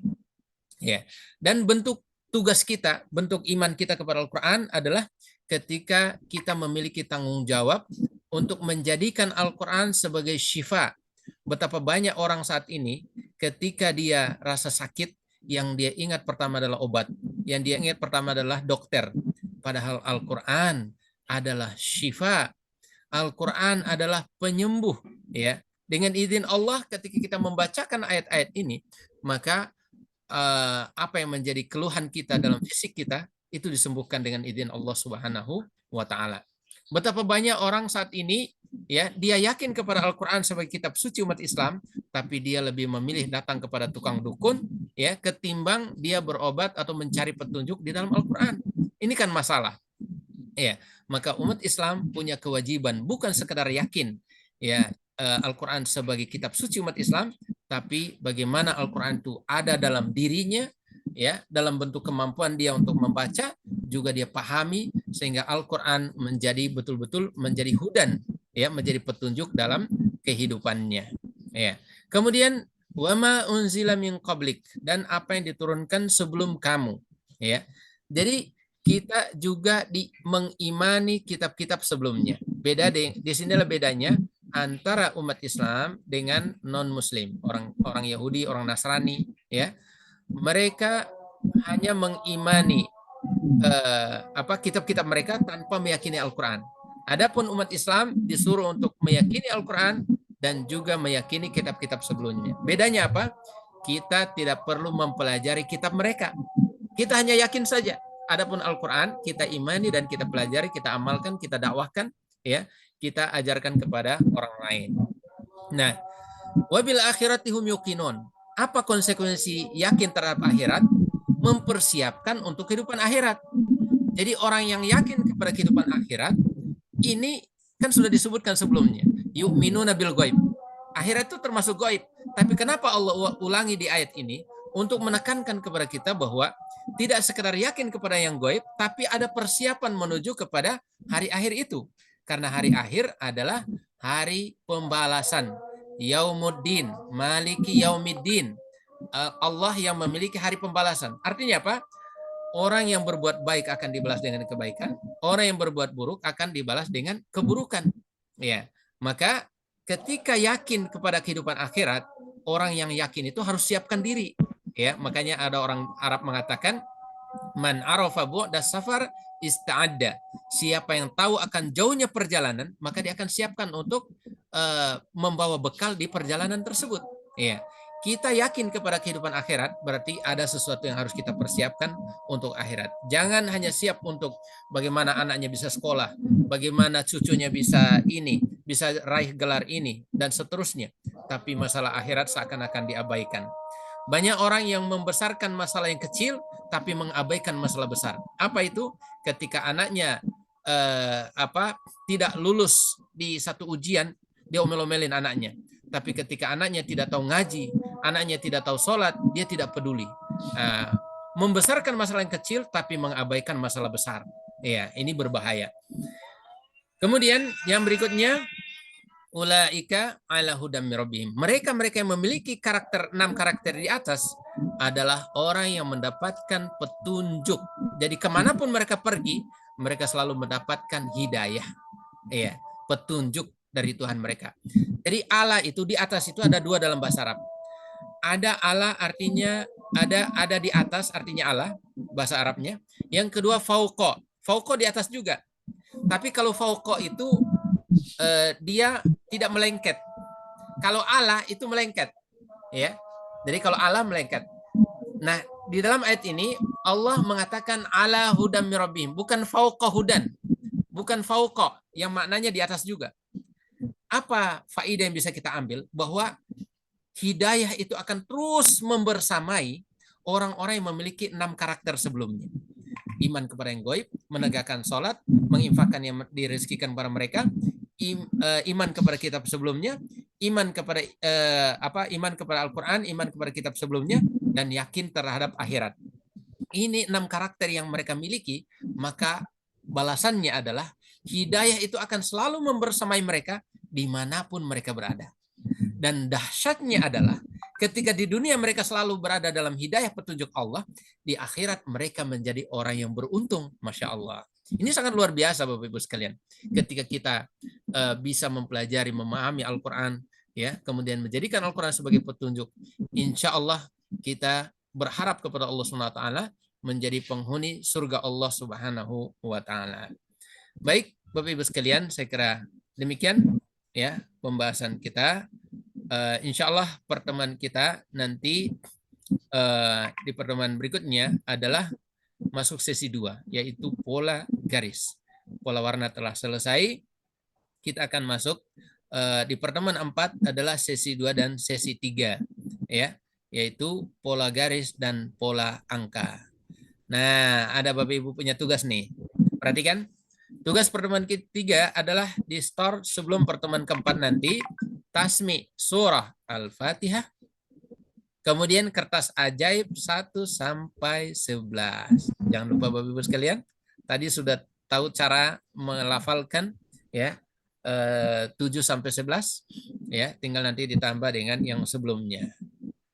[SPEAKER 1] Ya. Dan bentuk tugas kita, bentuk iman kita kepada Al-Quran adalah ketika kita memiliki tanggung jawab untuk menjadikan Al-Quran sebagai syifa. Betapa banyak orang saat ini ketika dia rasa sakit, yang dia ingat pertama adalah obat, yang dia ingat pertama adalah dokter. Padahal Al-Quran adalah syifa. Al-Quran adalah penyembuh. Ya, dengan izin Allah, ketika kita membacakan ayat-ayat ini, maka apa yang menjadi keluhan kita dalam fisik kita itu disembuhkan dengan izin Allah Subhanahu wa Ta'ala. Betapa banyak orang saat ini, ya, dia yakin kepada Al-Quran sebagai kitab suci umat Islam, tapi dia lebih memilih datang kepada tukang dukun, ya, ketimbang dia berobat atau mencari petunjuk di dalam Al-Quran. Ini kan masalah. Ya, maka umat Islam punya kewajiban bukan sekedar yakin, ya, Al-Quran sebagai kitab suci umat Islam, tapi bagaimana Al-Quran itu ada dalam dirinya, ya, dalam bentuk kemampuan dia untuk membaca, juga dia pahami sehingga Al-Quran menjadi betul-betul menjadi hudan, ya, menjadi petunjuk dalam kehidupannya. Ya. Kemudian wama unzila min qablik, dan apa yang diturunkan sebelum kamu. Ya. Jadi kita juga mengimani kitab-kitab sebelumnya. Beda di sinilah bedanya antara umat Islam dengan non-Muslim, orang Yahudi, orang Nasrani. Ya, mereka hanya mengimani kitab-kitab mereka tanpa meyakini Al-Quran. Adapun umat Islam disuruh untuk meyakini Al-Quran dan juga meyakini kitab-kitab sebelumnya. Bedanya apa? Kita tidak perlu mempelajari kitab mereka. Kita hanya yakin saja. Adapun Al-Quran kita imani dan kita pelajari, kita amalkan, kita dakwahkan, ya, kita ajarkan kepada orang lain. Nah, wabil akhirati hum yuqinun. Apa konsekuensi yakin terhadap akhirat? Mempersiapkan untuk kehidupan akhirat. Jadi orang yang yakin kepada kehidupan akhirat, ini kan sudah disebutkan sebelumnya. Yu'minuna bil ghaib. Akhirat itu termasuk gaib. Tapi kenapa Allah ulangi di ayat ini? Untuk menekankan kepada kita bahwa tidak sekedar yakin kepada yang gaib, tapi ada persiapan menuju kepada hari akhir itu. Karena hari akhir adalah hari pembalasan. Yaumuddin, maliki yaumiddin. Allah yang memiliki hari pembalasan. Artinya apa? Orang yang berbuat baik akan dibalas dengan kebaikan, orang yang berbuat buruk akan dibalas dengan keburukan. Ya, maka ketika yakin kepada kehidupan akhirat, orang yang yakin itu harus siapkan diri. Ya, makanya ada orang Arab mengatakan, man arafa bu'da safar ista'adda. Siapa yang tahu akan jauhnya perjalanan, maka dia akan siapkan untuk membawa bekal di perjalanan tersebut. Ya. Kita yakin kepada kehidupan akhirat, berarti ada sesuatu yang harus kita persiapkan untuk akhirat. Jangan hanya siap untuk bagaimana anaknya bisa sekolah, bagaimana cucunya bisa ini, bisa raih gelar ini, dan seterusnya. Tapi masalah akhirat seakan-akan diabaikan. Banyak orang yang membesarkan masalah yang kecil, tapi mengabaikan masalah besar. Apa itu? Ketika anaknya tidak lulus di satu ujian, dia omel-omelin anaknya. Tapi ketika anaknya tidak tahu ngaji, anaknya tidak tahu sholat, dia tidak peduli. Membesarkan masalah yang kecil, tapi mengabaikan masalah besar. Ya, ini berbahaya. Kemudian yang berikutnya, ulaika ala hudam min rabbihim. Mereka yang memiliki 6 karakter di atas adalah orang yang mendapatkan petunjuk. Jadi kemanapun mereka pergi, mereka selalu mendapatkan hidayah. Ya, petunjuk dari Tuhan mereka. Jadi ala itu di atas itu ada 2 dalam bahasa Arab. Ada ala artinya ada di atas, artinya Allah, bahasa Arabnya. Yang kedua fauqa. Fauqa di atas juga. Tapi kalau fauqa itu dia tidak melengket. Kalau Allah itu melengket. Ya. Jadi kalau Allah melengket. Nah, di dalam ayat ini Allah mengatakan ala hudam mirabbihim, bukan fauqa hudan. Bukan fauqa yang maknanya di atas juga. Apa faedah yang bisa kita ambil? Bahwa hidayah itu akan terus membersamai orang-orang yang memiliki 6 karakter sebelumnya. Iman kepada yang gaib, menegakkan sholat, menginfakkan yang direzekikan kepada mereka, iman kepada kitab sebelumnya, iman kepada iman kepada Al-Quran, iman kepada kitab sebelumnya, dan yakin terhadap akhirat. Ini 6 karakter yang mereka miliki, maka balasannya adalah hidayah itu akan selalu membersamai mereka dimanapun mereka berada. Dan dahsyatnya adalah ketika di dunia mereka selalu berada dalam hidayah petunjuk Allah, di akhirat mereka menjadi orang yang beruntung. Masya Allah. Ini sangat luar biasa Bapak Ibu sekalian. Ketika kita bisa mempelajari, memahami Al-Quran, ya, kemudian menjadikan Al-Quran sebagai petunjuk, insya Allah kita berharap kepada Allah SWT menjadi penghuni surga Allah Subhanahu wa Ta'ala. Baik, Bapak Ibu sekalian, saya kira demikian ya pembahasan kita. Insya Allah pertemuan kita nanti di pertemuan berikutnya adalah masuk sesi 2, yaitu pola garis. Pola warna telah selesai. Kita akan masuk di pertemuan 4 adalah sesi 2 dan sesi 3, ya, yaitu pola garis dan pola angka. Nah, ada Bapak Ibu punya tugas nih. Perhatikan. Tugas pertemuan ketiga adalah di store sebelum pertemuan keempat nanti, tasmi surah Al-Fatihah, kemudian kertas ajaib 1 sampai 11. Jangan lupa Bapak Ibu sekalian, tadi sudah tahu cara melafalkan ya 7 sampai 11 ya, tinggal nanti ditambah dengan yang sebelumnya.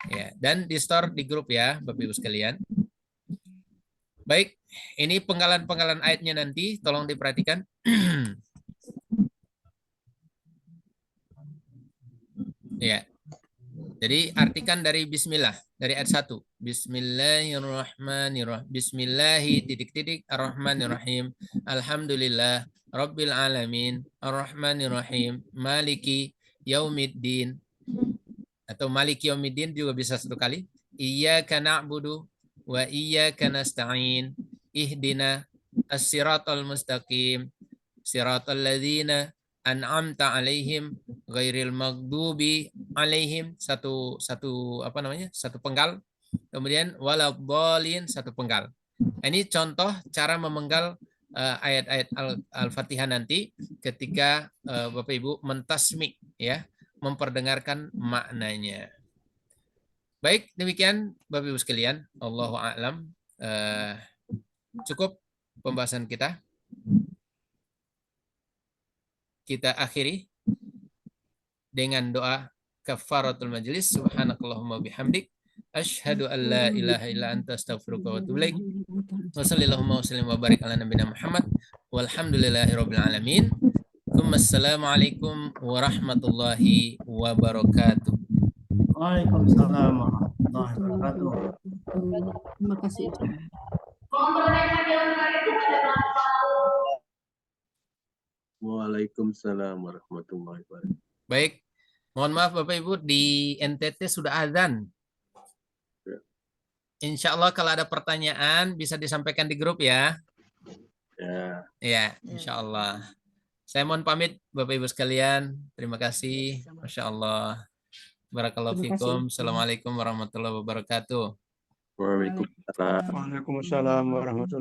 [SPEAKER 1] Ya, dan di store di grup ya Bapak Ibu sekalian. Baik, ini penggalan-penggalan ayatnya nanti, tolong diperhatikan. Ya. Jadi artikan dari bismillah, dari ayat 1. Bismillahirrahmanirrahim. Bismillahi titik-titik ar-rahmanirrahim. Alhamdulillah rabbil alamin ar-rahmanirrahim maliki yaumiddin. Atau maliki yaumiddin juga bisa 1 kali. Iyyaka na'budu wa iyyaka nasta'in ihdina as-siratal mustaqim siratal ladzina an'amta alaihim ghairil maghdubi alaihim satu penggal, kemudian waladhdallin 1 penggal. Ini contoh cara memenggal ayat-ayat Al-Fatihah nanti ketika Bapak Ibu mentasmi ya, memperdengarkan maknanya. Baik, demikian Bapak Ibu sekalian. Allahu a'lam. Cukup pembahasan kita. Kita akhiri dengan doa kafaratul majlis. Subhanakallahumma bihamdik. Asyhadu an la ilaha illa anta astaghfiruka wa atubu ilaik. Wa sallallahu wa sallim wa barik ala nabiyina Muhammad. Walhamdulillahirabbil alamin. Wassalamualaikum warahmatullahi wabarakatuh.
[SPEAKER 6] Waalaikumsalam warahmatullahi wabarakatuh.
[SPEAKER 3] Terima kasih.
[SPEAKER 5] Waalaikumsalam warahmatullahi wabarakatuh.
[SPEAKER 1] Baik, mohon maaf Bapak Ibu, di NTT sudah azan. Insya Allah kalau ada pertanyaan bisa disampaikan di grup ya. Ya, insya Allah. Saya mohon pamit Bapak Ibu sekalian. Terima kasih. Masya Allah. Barakallahu fikum. Assalamualaikum warahmatullahi wabarakatuh.
[SPEAKER 5] Waalaikumsalam.
[SPEAKER 8] Waalaikumsalam warahmatullahi wabarakatuh.